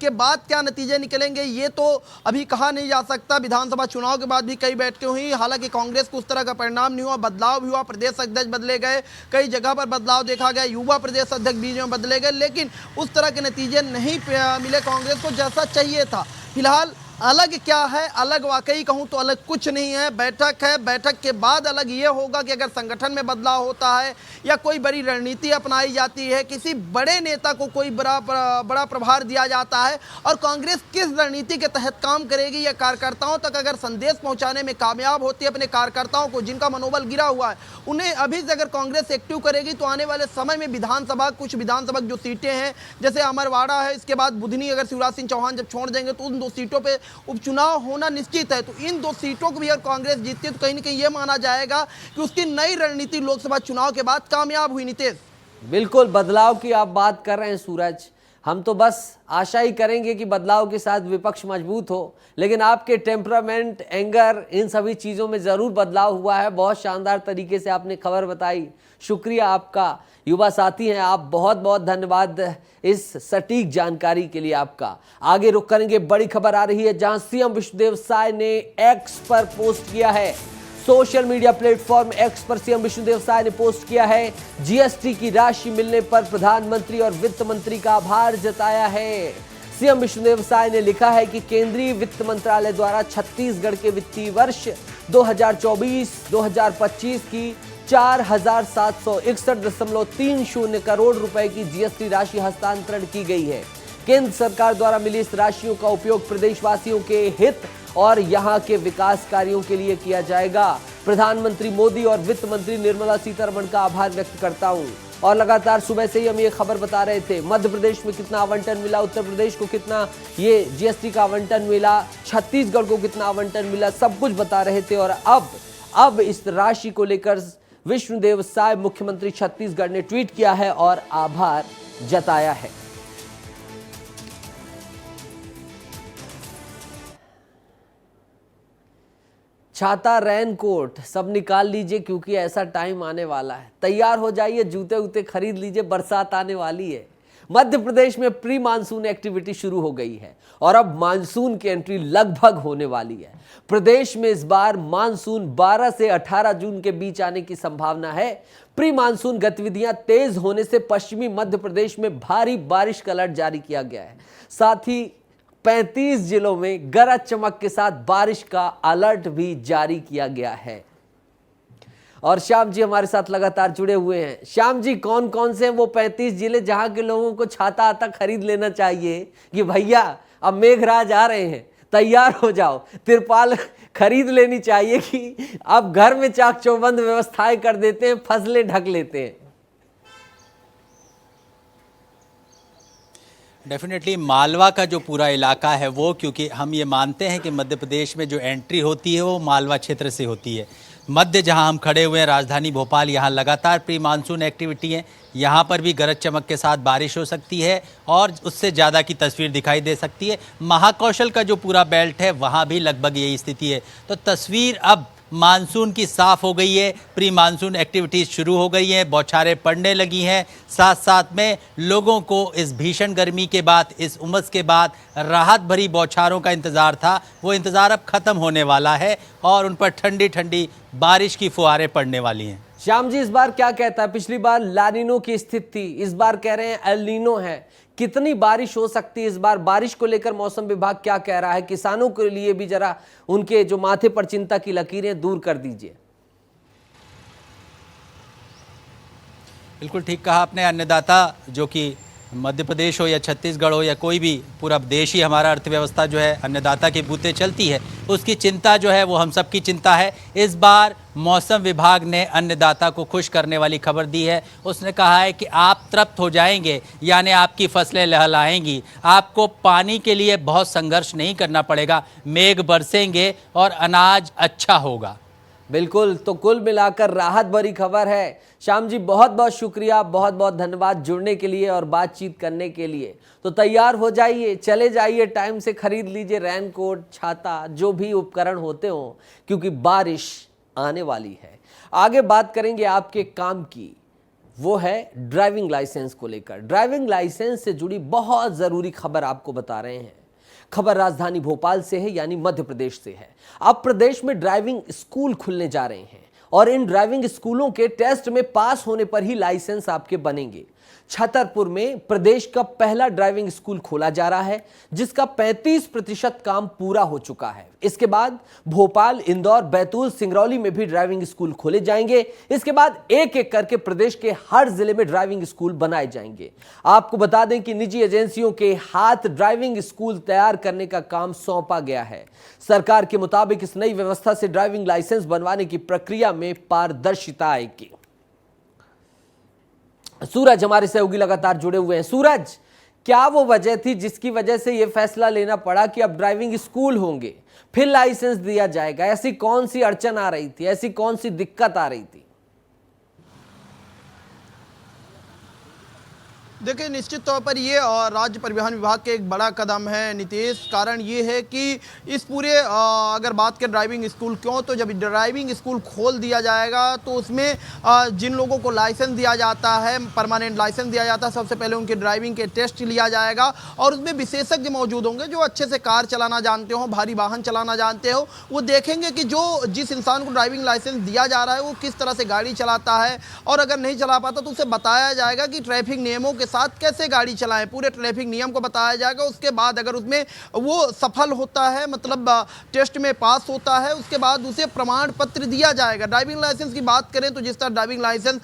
के बाद क्या नतीजे निकलेंगे ये तो अभी कहा नहीं जा सकता। विधानसभा चुनाव के बाद भी कई बैठकें हुई, हालांकि कांग्रेस को उस तरह का परिणाम नहीं हुआ, बदलाव भी हुआ, प्रदेश अध्यक्ष बदले गए, कई जगह पर बदलाव देखा गया, युवा प्रदेश अध्यक्ष बीच में बदले गए, लेकिन उस तरह के नतीजे नहीं मिले कांग्रेस को जैसा चाहिए था। फिलहाल अलग क्या है, अलग वाकई कहूं तो अलग कुछ नहीं है। बैठक है, बैठक के बाद अलग ये होगा कि अगर संगठन में बदलाव होता है या कोई बड़ी रणनीति अपनाई जाती है, किसी बड़े नेता को कोई बड़ा प्रभार दिया जाता है और कांग्रेस किस रणनीति के तहत काम करेगी या कार्यकर्ताओं तक अगर संदेश पहुंचाने में कामयाब होती है अपने कार्यकर्ताओं को, जिनका मनोबल गिरा हुआ है, उन्हें अभी से अगर कांग्रेस एक्टिव करेगी तो आने वाले समय में कुछ विधानसभा जो सीटें हैं, जैसे अमरवाड़ा है, इसके बाद बुधनी, अगर शिवराज सिंह चौहान जब छोड़ देंगे तो उन 2 सीटों पे उपचुनाव होना निश्चित है। तो इन 2 सीटों को भी अगर कांग्रेस जीतती है तो कहीं ना कहीं यह माना जाएगा कि उसकी नई रणनीति लोकसभा चुनाव के बाद कामयाब हुई। नितेश, बिल्कुल बदलाव की आप बात कर रहे हैं सूरज, हम तो बस आशा ही करेंगे कि बदलाव के साथ विपक्ष मजबूत हो, लेकिन आपके टेम्परामेंट, एंगर, इन सभी चीज़ों में ज़रूर बदलाव हुआ है। बहुत शानदार तरीके से आपने खबर बताई, शुक्रिया आपका। युवा साथी हैं आप, बहुत बहुत धन्यवाद इस सटीक जानकारी के लिए आपका। आगे रुख करेंगे, बड़ी खबर आ रही है जहां सीएम विष्णुदेव साय ने एक्स पर पोस्ट किया है। सोशल मीडिया प्लेटफॉर्म एक्स पर सीएम विष्णुदेव साय ने पोस्ट किया है, जीएसटी की राशि मिलने पर प्रधानमंत्री और वित्त मंत्री का आभार जताया है। सीएम विष्णुदेव साय ने लिखा है कि केंद्रीय वित्त मंत्रालय द्वारा छत्तीसगढ़ के वित्तीय वर्ष 2024-2025 की 4,761.30 करोड़ रुपए की जीएसटी राशि हस्तांतरण की गई है। केंद्र सरकार द्वारा मिली इस राशियों का उपयोग प्रदेशवासियों के हित और यहां के विकास कार्यों के लिए किया जाएगा। प्रधानमंत्री मोदी और वित्त मंत्री निर्मला सीतारमण का आभार व्यक्त करता हूं। और लगातार सुबह से ही हम ये खबर बता रहे थे, मध्य प्रदेश में कितना आवंटन मिला, उत्तर प्रदेश को कितना ये जीएसटी का आवंटन मिला, छत्तीसगढ़ को कितना आवंटन मिला, सब कुछ बता रहे थे। और अब इस राशि को लेकर विष्णुदेव साय मुख्यमंत्री छत्तीसगढ़ ने ट्वीट किया है और आभार जताया है। छाता, रेनकोट सब निकाल लीजिए क्योंकि ऐसा टाइम आने वाला है। तैयार हो जाइए, जूते उते खरीद लीजिए, बरसात आने वाली है। मध्य प्रदेश में प्री मानसून एक्टिविटी शुरू हो गई है और अब मानसून की एंट्री लगभग होने वाली है। प्रदेश में इस बार मानसून 12 से 18 जून के बीच आने की संभावना है। प्री मानसून गतिविधियां तेज होने से पश्चिमी मध्य प्रदेश में भारी बारिश का अलर्ट जारी किया गया है। साथ ही 35 जिलों में गरज चमक के साथ बारिश का अलर्ट भी जारी किया गया है। और श्याम जी हमारे साथ लगातार जुड़े हुए हैं। श्याम जी, कौन कौन से हैं वो 35 जिले जहां के लोगों को छाता आता खरीद लेना चाहिए कि भैया अब मेघराज आ रहे हैं, तैयार हो जाओ, तिरपाल खरीद लेनी चाहिए कि अब घर में चाक चौबंद व्यवस्थाएं कर देते हैं, फसलें ढक लेते हैं? डेफिनेटली मालवा का जो पूरा इलाका है वो, क्योंकि हम ये मानते हैं कि मध्य प्रदेश में जो एंट्री होती है वो मालवा क्षेत्र से होती है। मध्य जहां हम खड़े हुए हैं, राजधानी भोपाल, यहाँ लगातार प्री मानसून एक्टिविटी है। यहाँ पर भी गरज चमक के साथ बारिश हो सकती है और उससे ज़्यादा की तस्वीर दिखाई दे सकती है। महाकौशल का जो पूरा बेल्ट है वहाँ भी लगभग यही स्थिति है। तो तस्वीर अब मानसून की साफ हो गई है, प्री मानसून एक्टिविटीज़ शुरू हो गई हैं, बौछारें पड़ने लगी हैं। साथ साथ में लोगों को इस भीषण गर्मी के बाद, इस उमस के बाद राहत भरी बौछारों का इंतज़ार था, वो इंतज़ार अब ख़त्म होने वाला है और उन पर ठंडी ठंडी बारिश की फुहारें पड़ने वाली हैं। श्याम जी, इस बार क्या कहता है? पिछली बार लानिनो की स्थिति थी, इस बार कह रहे हैं एल नीनो है। कितनी बारिश हो सकती है इस बार? बारिश को लेकर मौसम विभाग क्या कह रहा है? किसानों के लिए भी जरा उनके जो माथे पर चिंता की लकीरें दूर कर दीजिए। बिल्कुल ठीक कहा आपने। अन्नदाता जो कि मध्य प्रदेश हो या छत्तीसगढ़ हो या कोई भी, पूरा देश ही हमारा अर्थव्यवस्था जो है अन्नदाता के बूते चलती है, उसकी चिंता जो है वो हम सब की चिंता है। इस बार मौसम विभाग ने अन्नदाता को खुश करने वाली खबर दी है। उसने कहा है कि आप तृप्त हो जाएंगे, यानी आपकी फसलें लहलहाएंगी, आपको पानी के लिए बहुत संघर्ष नहीं करना पड़ेगा, मेघ बरसेंगे और अनाज अच्छा होगा। बिल्कुल, तो कुल मिलाकर राहत भरी खबर है। श्याम जी, बहुत बहुत शुक्रिया, बहुत बहुत धन्यवाद जुड़ने के लिए और बातचीत करने के लिए। तो तैयार हो जाइए, चले जाइए, टाइम से खरीद लीजिए रेनकोट, छाता, जो भी उपकरण होते हों, क्योंकि बारिश आने वाली है। आगे बात करेंगे आपके काम की, वो है ड्राइविंग लाइसेंस को लेकर। ड्राइविंग लाइसेंस से जुड़ी बहुत ज़रूरी खबर आपको बता रहे हैं। खबर राजधानी भोपाल से है, यानी मध्य प्रदेश से है। अब प्रदेश में ड्राइविंग स्कूल खुलने जा रहे हैं और इन ड्राइविंग स्कूलों के टेस्ट में पास होने पर ही लाइसेंस आपके बनेंगे। छतरपुर में प्रदेश का पहला ड्राइविंग स्कूल खोला जा रहा है, जिसका 35% काम पूरा हो चुका है। इसके बाद भोपाल, इंदौर, बैतूल, सिंगरौली में भी ड्राइविंग स्कूल खोले जाएंगे। इसके बाद एक एक करके प्रदेश के हर जिले में ड्राइविंग स्कूल बनाए जाएंगे। आपको बता दें कि निजी एजेंसियों के हाथ ड्राइविंग स्कूल तैयार करने का काम सौंपा गया है। सरकार के मुताबिक इस नई व्यवस्था से ड्राइविंग लाइसेंस बनवाने की प्रक्रिया में पारदर्शिता आएगी। सूरज हमारे सहयोगी लगातार जुड़े हुए हैं। सूरज, क्या वो वजह थी जिसकी वजह से यह फैसला लेना पड़ा कि अब ड्राइविंग स्कूल होंगे, फिर लाइसेंस दिया जाएगा? ऐसी कौन सी अड़चन आ रही थी, ऐसी कौन सी दिक्कत आ रही थी? देखिए, निश्चित तौर पर ये राज्य परिवहन विभाग के एक बड़ा कदम है नीतीश। कारण ये है कि इस पूरे अगर बात करें ड्राइविंग स्कूल क्यों, तो जब ड्राइविंग स्कूल खोल दिया जाएगा तो उसमें जिन लोगों को लाइसेंस दिया जाता है, परमानेंट लाइसेंस दिया जाता है, सबसे पहले उनके ड्राइविंग के टेस्ट लिया जाएगा और उसमें विशेषज्ञ मौजूद होंगे जो अच्छे से कार चलाना जानते हो, भारी वाहन चलाना जानते हो। वो देखेंगे कि जिस इंसान को ड्राइविंग लाइसेंस दिया जा रहा है वो किस तरह से गाड़ी चलाता है, और अगर नहीं चला पाता तो उसे बताया जाएगा कि ट्रैफिक नियमों के साथ कैसे गाड़ी चलाएं, पूरे ट्रैफिक नियम को बताया जाएगा। उसके बाद अगर उसमें वो सफल होता है, मतलब टेस्ट में पास होता है, उसके बाद उसे प्रमाण पत्र दिया जाएगा। ड्राइविंग लाइसेंस की बात करें तो जिस तरह ड्राइविंग लाइसेंस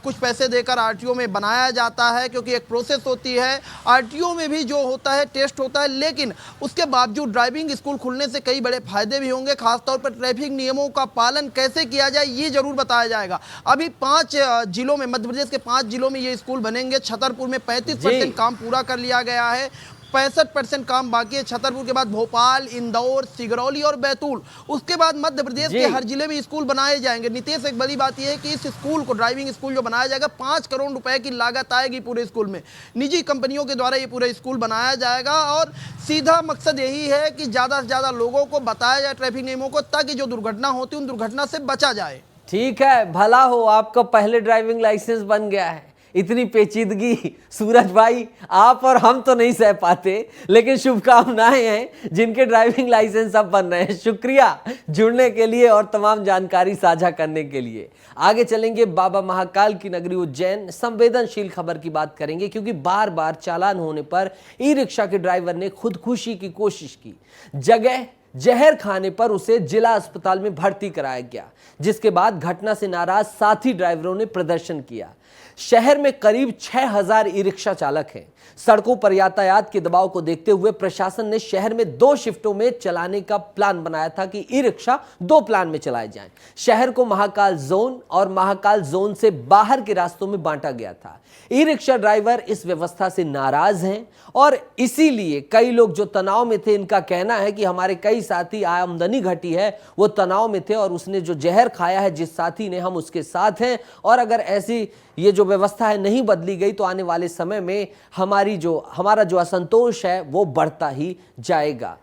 कुछ पैसे देकर आरटीओ में बनाया जाता है, क्योंकि एक प्रोसेस होती है, आरटीओ में भी जो होता है टेस्ट होता है, लेकिन उसके बावजूद ड्राइविंग स्कूल खुलने से कई बड़े फायदे भी होंगे। खासतौर पर ट्रैफिक नियमों का पालन कैसे किया जाए ये जरूर बताया जाएगा। अभी 5 जिलों में, मध्य प्रदेश के 5 जिलों में ये स्कूल बनेंगे। छतरपुर में 35% काम पूरा कर लिया गया है, 65% काम बाकी है। छतरपुर के बाद भोपाल, इंदौर, सिंगरौली और बैतूल, उसके बाद मध्य प्रदेश के हर जिले में स्कूल बनाए जाएंगे। नीतीश, एक बड़ी बात यह है कि इस स्कूल को, ड्राइविंग स्कूल जो बनाया जाएगा, 5 करोड़ रुपए की लागत आएगी पूरे स्कूल में। निजी कंपनियों के द्वारा ये पूरा स्कूल बनाया जाएगा और सीधा मकसद यही है कि ज़्यादा से ज़्यादा लोगों को बताया जाए ट्रैफिक नियमों को, ताकि जो दुर्घटना होती है उन दुर्घटना से बचा जाए। ठीक है, भला हो, आपका पहले ड्राइविंग लाइसेंस बन गया है। इतनी पेचीदगी सूरज भाई आप और हम तो नहीं सह पाते, लेकिन शुभकामनाएं हैं जिनके ड्राइविंग लाइसेंस अब बन रहे हैं। शुक्रिया जुड़ने के लिए और तमाम जानकारी साझा करने के लिए। आगे चलेंगे बाबा महाकाल की नगरी उज्जैन। संवेदनशील खबर की बात करेंगे, क्योंकि बार बार चालान होने पर ई रिक्शा के ड्राइवर ने खुदकुशी की कोशिश की। जहर खाने पर उसे जिला अस्पताल में भर्ती कराया गया, जिसके बाद घटना से नाराज साथी ड्राइवरों ने प्रदर्शन किया। शहर में करीब 6000 ई रिक्शा चालक हैं। सड़कों पर यातायात के दबाव को देखते हुए प्रशासन ने शहर में 2 शिफ्टों में चलाने का प्लान बनाया था कि ई रिक्शा 2 प्लान में चलाए जाएं। शहर को महाकाल जोन और महाकाल जोन से बाहर के रास्तों में बांटा गया था। ई रिक्शा ड्राइवर इस व्यवस्था से नाराज हैं और इसीलिए कई लोग जो तनाव में थे, इनका कहना है कि हमारे कई साथी, आमदनी घटी है, वो तनाव में थे और उसने जो जहर खाया है जिस साथी ने, हम उसके साथ हैं। और अगर ऐसी ये जो व्यवस्था है नहीं बदली गई तो आने वाले समय में हमारा जो असंतोष है वो बढ़ता ही जाएगा।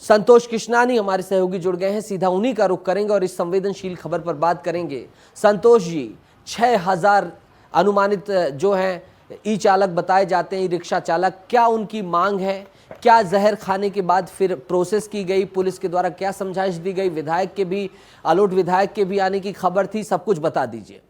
संतोष कृष्णानी हमारे सहयोगी जुड़ गए हैं, सीधा उन्हीं का रुख करेंगे और इस संवेदनशील खबर पर बात करेंगे। संतोष जी, 6000 अनुमानित जो हैं ई चालक बताए जाते हैं, ई रिक्शा चालक, क्या उनकी मांग है? क्या जहर खाने के बाद फिर प्रोसेस की गई? पुलिस के द्वारा क्या समझाइश दी गई? विधायक के भी, आलोट विधायक के भी आने की खबर थी, सब कुछ बता दीजिए।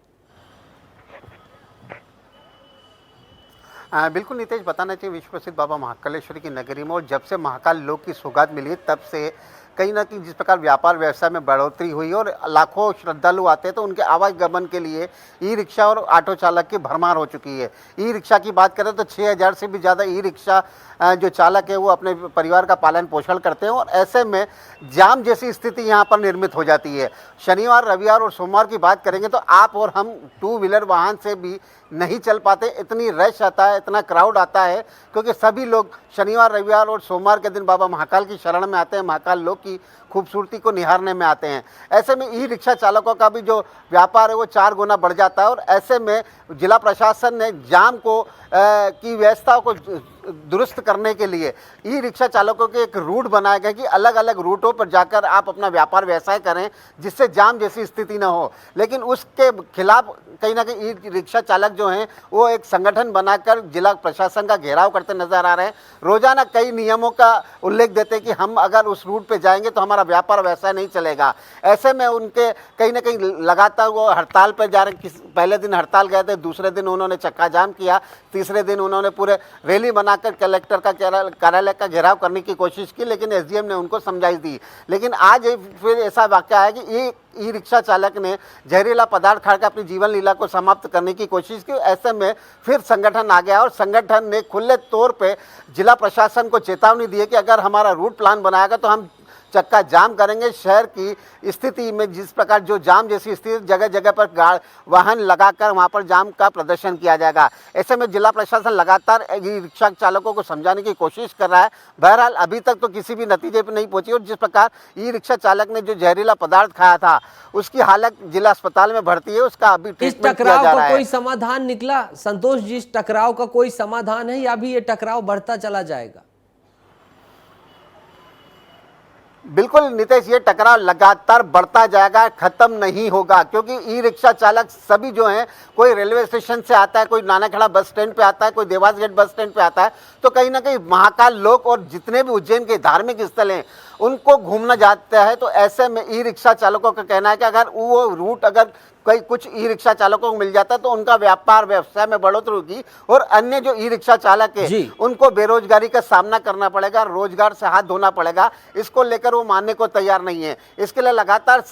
बिल्कुल नीतीश, बताना चाहिए विश्व प्रसिद्ध बाबा महाकालेश्वरी की नगरी में, और जब से महाकाल लोक की सौगात मिली तब से कहीं ना कहीं जिस प्रकार व्यापार व्यवसाय में बढ़ोतरी हुई और लाखों श्रद्धालु आते हैं, तो उनके आवागमन के लिए ई रिक्शा और ऑटो चालक की भरमार हो चुकी है। ई रिक्शा की बात करें तो 6000 से भी ज़्यादा ई रिक्शा जो चालक है वो अपने परिवार का पालन पोषण करते हैं, और ऐसे में जाम जैसी स्थिति यहाँ पर निर्मित हो जाती है। शनिवार, रविवार और सोमवार की बात करेंगे तो आप और हम 2 व्हीलर वाहन से भी नहीं चल पाते, इतनी रश आता है, इतना क्राउड आता है, क्योंकि सभी लोग शनिवार, रविवार और सोमवार के दिन बाबा महाकाल की शरण में आते हैं, महाकाल लोक की खूबसूरती को निहारने में आते हैं। ऐसे में ई रिक्शा चालकों का भी जो व्यापार है वो 4 गुना बढ़ जाता है, और ऐसे में जिला प्रशासन ने जाम को की व्यवस्था को दुरुस्त करने के लिए ई रिक्शा चालकों के एक रूट बनाया गया कि अलग अलग रूटों पर जाकर आप अपना व्यापार व्यवसाय करें, जिससे जाम जैसी स्थिति न हो। लेकिन उसके खिलाफ कहीं ना कहीं ई रिक्शा चालक जो हैं वो एक संगठन बनाकर जिला प्रशासन का घेराव करते नजर आ रहे हैं। रोजाना कई नियमों का उल्लेख देते हैं कि हम अगर उस रूट पे जाएंगे तो हमारा हमारा व्यापार व्यवसाय नहीं चलेगा। ऐसे में उनके कहीं ना कहीं लगातार वो हड़ताल पर जा रहे, पहले दिन हड़ताल गए थे, दूसरे दिन उन्होंने चक्का जाम किया, तीसरे दिन उन्होंने पूरे रैली बनाकर कलेक्टर का कार्यालय का घेराव करने की कोशिश की, लेकिन एसडीएम ने उनको समझाई दी। लेकिन आज फिर ऐसा वाकया है कि ई रिक्शा चालक ने जहरीला पदार्थ खाकर अपनी जीवन लीला को समाप्त करने की कोशिश की। ऐसे में फिर संगठन आ गया और संगठन ने खुले तौर पे जिला प्रशासन को चेतावनी दी है कि अगर हमारा रूट प्लान बनाएगा तो हम चक्का जाम करेंगे। शहर की स्थिति में जिस प्रकार जो जाम जैसी स्थिति, जगह जगह पर वाहन लगाकर वहां पर जाम का प्रदर्शन किया जाएगा। ऐसे में जिला प्रशासन लगातार ई रिक्शा चालकों को समझाने की कोशिश कर रहा है। बहरहाल अभी तक तो किसी भी नतीजे पर नहीं पहुंची और जिस प्रकार ई रिक्शा चालक ने जो जहरीला पदार्थ खाया था उसकी हालत जिला अस्पताल में भर्ती है, उसका अभी ट्रीटमेंट किया जा रहा है। कोई समाधान निकला संतोष जी? इस टकराव का कोई समाधान है या अभी ये टकराव बढ़ता चला जाएगा? बिल्कुल नितेश, ये टकराव लगातार बढ़ता जाएगा, खत्म नहीं होगा, क्योंकि ई रिक्शा चालक सभी जो हैं, कोई रेलवे स्टेशन से आता है, कोई नानाखेड़ा बस स्टैंड पे आता है, कोई देवास गेट बस स्टैंड पे आता है, तो कहीं ना कहीं महाकाल लोक और जितने भी उज्जैन के धार्मिक स्थल हैं उनको घूमना जाता है। तो ऐसे में ई रिक्शा चालकों का कहना है कि अगर वो रूट अगर कई कुछ ई रिक्शा चालकों को मिल जाता है तो उनका व्यापार व्यवसाय में बढ़ोतरी होगी और अन्य जो ई रिक्शा चालक है उनको बेरोजगारी का सामना करना पड़ेगा, रोजगार से हाथ धोना पड़ेगा। इसको लेकर वो मानने को तैयार नहीं है। इसके लिए लगातार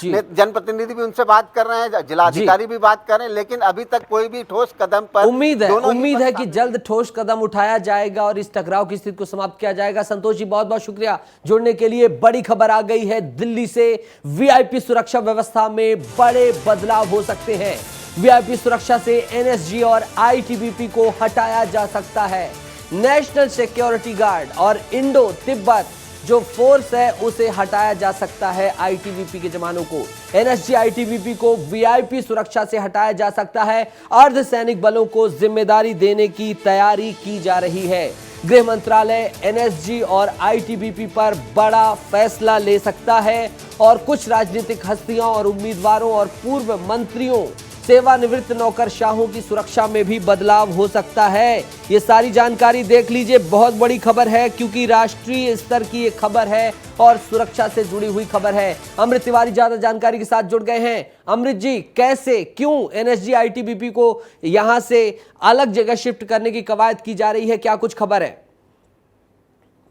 जनप्रतिनिधि भी उनसे बात कर रहे हैं, जिलाधिकारी भी बात कर रहे हैं, लेकिन अभी तक कोई भी ठोस कदम पर उम्मीद है कि जल्द ठोस कदम उठाया जाएगा और इस टकराव की स्थिति को समाप्त किया जाएगा। संतोष जी बहुत बहुत शुक्रिया जुड़ने के लिए। बड़ी खबर आ गई है दिल्ली से, वीआईपी सुरक्षा व्यवस्था में बड़े बदलाव हो सकते हैं। वीआईपी सुरक्षा से एनएसजी और आईटीबीपी को हटाया जा सकता है। नेशनल सिक्योरिटी गार्ड और इंडो तिब्बत जो फोर्स है उसे हटाया जा सकता है। आईटीबीपी के जवानों को, एनएसजी आईटीबीपी को वीआईपी सुरक्षा से हटाया जा सकता है। अर्धसैनिक बलों को जिम्मेदारी देने की तैयारी की जा रही है। गृह मंत्रालय एनएसजी और आईटीबीपी पर बड़ा फैसला ले सकता है और कुछ राजनीतिक हस्तियों और उम्मीदवारों और पूर्व मंत्रियों, सेवानिवृत्त नौकरशाहों की सुरक्षा में भी बदलाव हो सकता है। ये सारी जानकारी देख लीजिए, बहुत बड़ी खबर है क्योंकि राष्ट्रीय स्तर की ये खबर है और सुरक्षा से जुड़ी हुई खबर है। अमृत तिवारी ज्यादा जानकारी के साथ जुड़ गए हैं। अमृत जी, कैसे, क्यों एनएसजी आईटीबीपी को यहां से अलग जगह शिफ्ट करने की कवायद की जा रही है, क्या कुछ खबर है?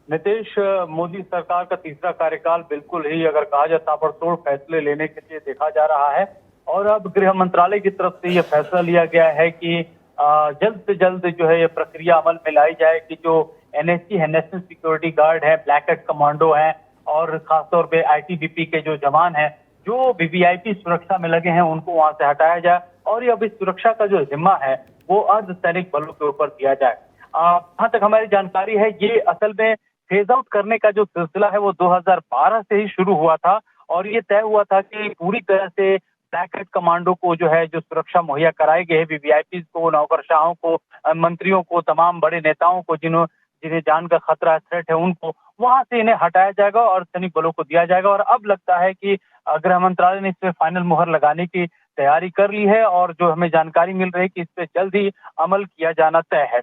नीतीश, मोदी सरकार का तीसरा कार्यकाल बिल्कुल ही अगर कहा जाए ताबड़तोड़ फैसले लेने के लिए देखा जा रहा है और अब गृह मंत्रालय की तरफ से यह फैसला लिया गया है कि जल्द से जल्द जो है ये प्रक्रिया अमल में लाई जाए कि जो एनएसजी है, नेशनल सिक्योरिटी गार्ड है, ब्लैक हैट कमांडो है और खासतौर पे आईटीबीपी के जो जवान हैं जो वीवीआईपी सुरक्षा में लगे हैं उनको वहां से हटाया जाए और ये अब इस सुरक्षा का जो जिम्मा है वो अर्धसैनिक बलों के ऊपर दिया जाए। जहां तक हमारी जानकारी है ये असल में फेज आउट करने का जो सिलसिला है वो 2012 से ही शुरू हुआ था और ये तय हुआ था कि पूरी तरह से ब्लैक हैट कमांडो को जो है जो सुरक्षा मुहैया कराई गई है, वीवीआईपी को, नौकरशाहों को, मंत्रियों को, तमाम बड़े नेताओं को जिन्हें जान का खतरा है, थ्रेट है, उनको वहां से इन्हें हटाया जाएगा और सैनिक बलों को दिया जाएगा। और अब लगता है कि गृह मंत्रालय ने इसमें फाइनल मुहर लगाने की तैयारी कर ली है और जो हमें जानकारी मिल रही है कि इस पे जल्द ही अमल किया जाना तय है।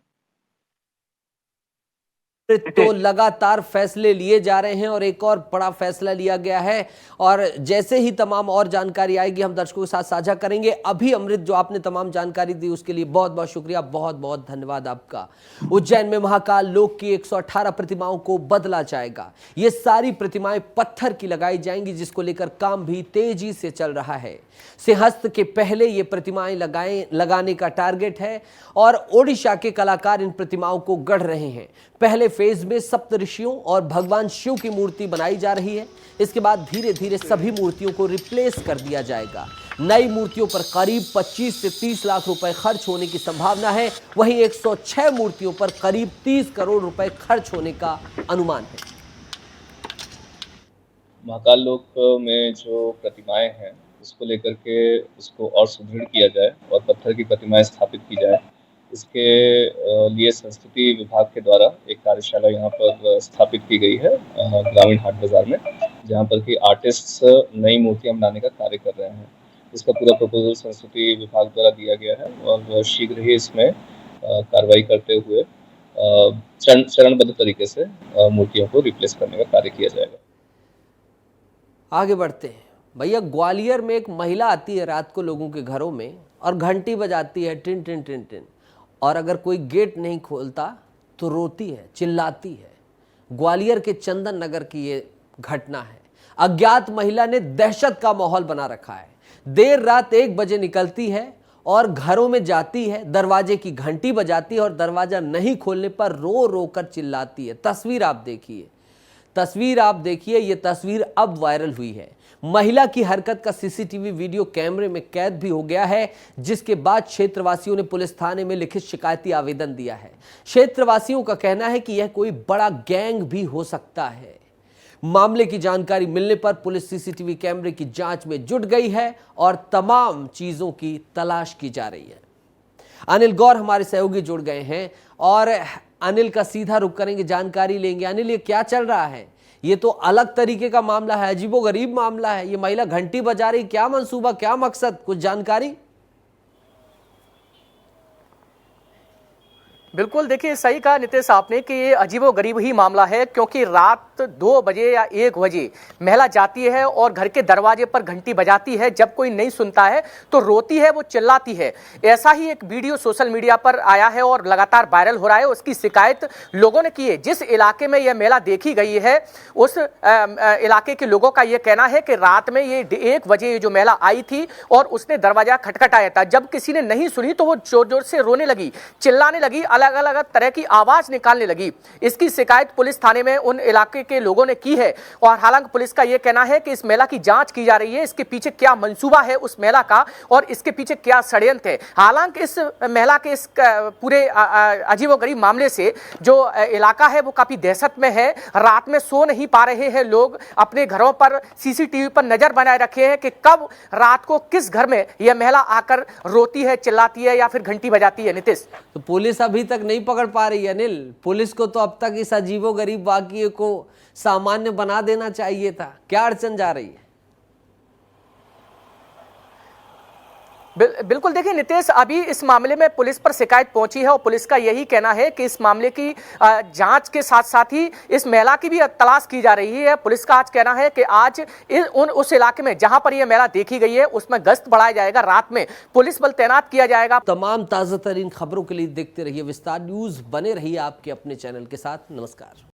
तो लगातार फैसले लिए जा रहे हैं और एक और बड़ा फैसला लिया गया है और जैसे ही तमाम और जानकारी आएगी हम दर्शकों के साथ साझा करेंगे। अभी अमृत जो आपने तमाम जानकारी दी उसके लिए बहुत बहुत शुक्रिया, बहुत बहुत धन्यवाद आपका। उज्जैन में महाकाल लोक की 118 प्रतिमाओं को बदला जाएगा। ये सारी प्रतिमाएं पत्थर की लगाई जाएंगी जिसको लेकर काम भी तेजी से चल रहा है। सिंहस्थ के पहले ये प्रतिमाएं लगाने का टारगेट है और ओडिशा के कलाकार इन प्रतिमाओं को गढ़ रहे हैं। पहले फेज में सप्तऋषियों और भगवान शिव की मूर्ति बनाई जा रही है। इसके बाद धीरे धीरे सभी मूर्तियों को रिप्लेस कर दिया जाएगा। नई मूर्तियों पर करीब 25 से 30 लाख रुपए खर्च होने की संभावना है। वहीं 106 मूर्तियों पर करीब 30 करोड़ रुपए खर्च होने का अनुमान है। महाकाल लोक में जो प्रतिमाएं हैं उसको लेकर के उसको और सुदृढ़ किया जाए और पत्थर की प्रतिमाएं स्थापित की जाए, इसके लिए संस्कृति विभाग के द्वारा एक कार्यशाला यहाँ पर स्थापित की गई है ग्रामीण हाट बाजार में, जहाँ पर कि आर्टिस्ट्स नई मूर्तियाँ बनाने का कार्य कर रहे हैं। इसका पूरा प्रपोजल संस्कृति विभाग द्वारा दिया गया है और शीघ्र ही इसमें कार्रवाई करते हुए चरणबद्ध तरीके से मूर्तियों को रिप्लेस करने का कार्य किया जाएगा। आगे बढ़ते हैं भैया। ग्वालियर में एक महिला आती है रात को लोगों के घरों में और घंटी बजाती है टिन टिन टिन टिन, और अगर कोई गेट नहीं खोलता तो रोती है, चिल्लाती है। ग्वालियर के चंदन नगर की ये घटना है। अज्ञात महिला ने दहशत का माहौल बना रखा है। देर रात 1 बजे निकलती है और घरों में जाती है, दरवाजे की घंटी बजाती है और दरवाजा नहीं खोलने पर रो रो कर चिल्लाती है। तस्वीर आप देखिए, ये तस्वीर अब वायरल हुई है। महिला की हरकत का सीसीटीवी वीडियो कैमरे में कैद भी हो गया है, जिसके बाद क्षेत्रवासियों ने पुलिस थाने में लिखित शिकायती आवेदन दिया है। क्षेत्रवासियों का कहना है कि यह कोई बड़ा गैंग भी हो सकता है। मामले की जानकारी मिलने पर पुलिस सीसीटीवी कैमरे की जांच में जुट गई है और तमाम चीजों की तलाश की जा रही है। अनिल गौर हमारे सहयोगी जुड़ गए हैं और अनिल का सीधा रुख करेंगे, जानकारी लेंगे। अनिल, ये क्या चल रहा है? ये तो अलग तरीके का मामला है, अजीबोगरीब मामला है। ये महिला घंटी बजा रही, क्या मंसूबा, क्या मकसद, कुछ जानकारी? बिल्कुल, देखिए सही कहा नितेश आपने कि ये अजीबोगरीब ही मामला है, क्योंकि रात 2 बजे या 1 बजे महिला जाती है और घर के दरवाजे पर घंटी बजाती है। जब कोई नहीं सुनता है तो रोती है, वो चिल्लाती है। ऐसा ही एक वीडियो सोशल मीडिया पर आया है और लगातार वायरल हो रहा है। उसकी शिकायत लोगों ने की है। जिस इलाके में यह महिला देखी गई है उस इलाके के लोगों का यह कहना है कि रात में ये 1 बजे जो महिला आई थी और उसने दरवाजा खटखटाया था। जब किसी ने नहीं सुनी तो वो जोर जोर से रोने लगी, चिल्लाने लगी, अलग अलग तरह की आवाज निकालने लगी। इसकी शिकायत पुलिस थाने में उन इलाके के लोगों ने की है और हालांकि पुलिस का यह कहना है कि इस महिला की जांच की जा रही है, इसके पीछे क्या मंसूबा है उस महिला का और इसके पीछे क्या षड्यंत्र है। हालांकि इस महिला के इस पूरे अजीबोगरीब मामले से जो इलाका है वो काफी दहशत में है। रात में सो नहीं पा रहे हैं लोग, अपने घरों पर सीसीटीवी पर नजर बनाए रखे हैं कि कब रात को किस घर में यह महिला आकर रोती है, चिल्लाती है या फिर घंटी बजाती है। नितेश, तो पुलिस अभी तक नहीं पकड़ पा रही है अनिल। पुलिस को तो अब तक इस अजीबोगरीब वाकये को सामान्य बना देना चाहिए था। क्या अड़चन जा रही है? बिल्कुल, देखिए नितेश, अभी इस मामले में पुलिस पर शिकायत पहुंची है और पुलिस का यही कहना है कि इस मामले की जांच के साथ साथ ही इस महिला की भी तलाश की जा रही है। पुलिस का आज कहना है कि आज उस इलाके में जहां पर यह महिला देखी गई है उसमें गश्त बढ़ाया जाएगा, रात में पुलिस बल तैनात किया जाएगा। तमाम ताजा तरीन खबरों के लिए देखते रहिए विस्तार न्यूज, बने रहिए आपके अपने चैनल के साथ। नमस्कार।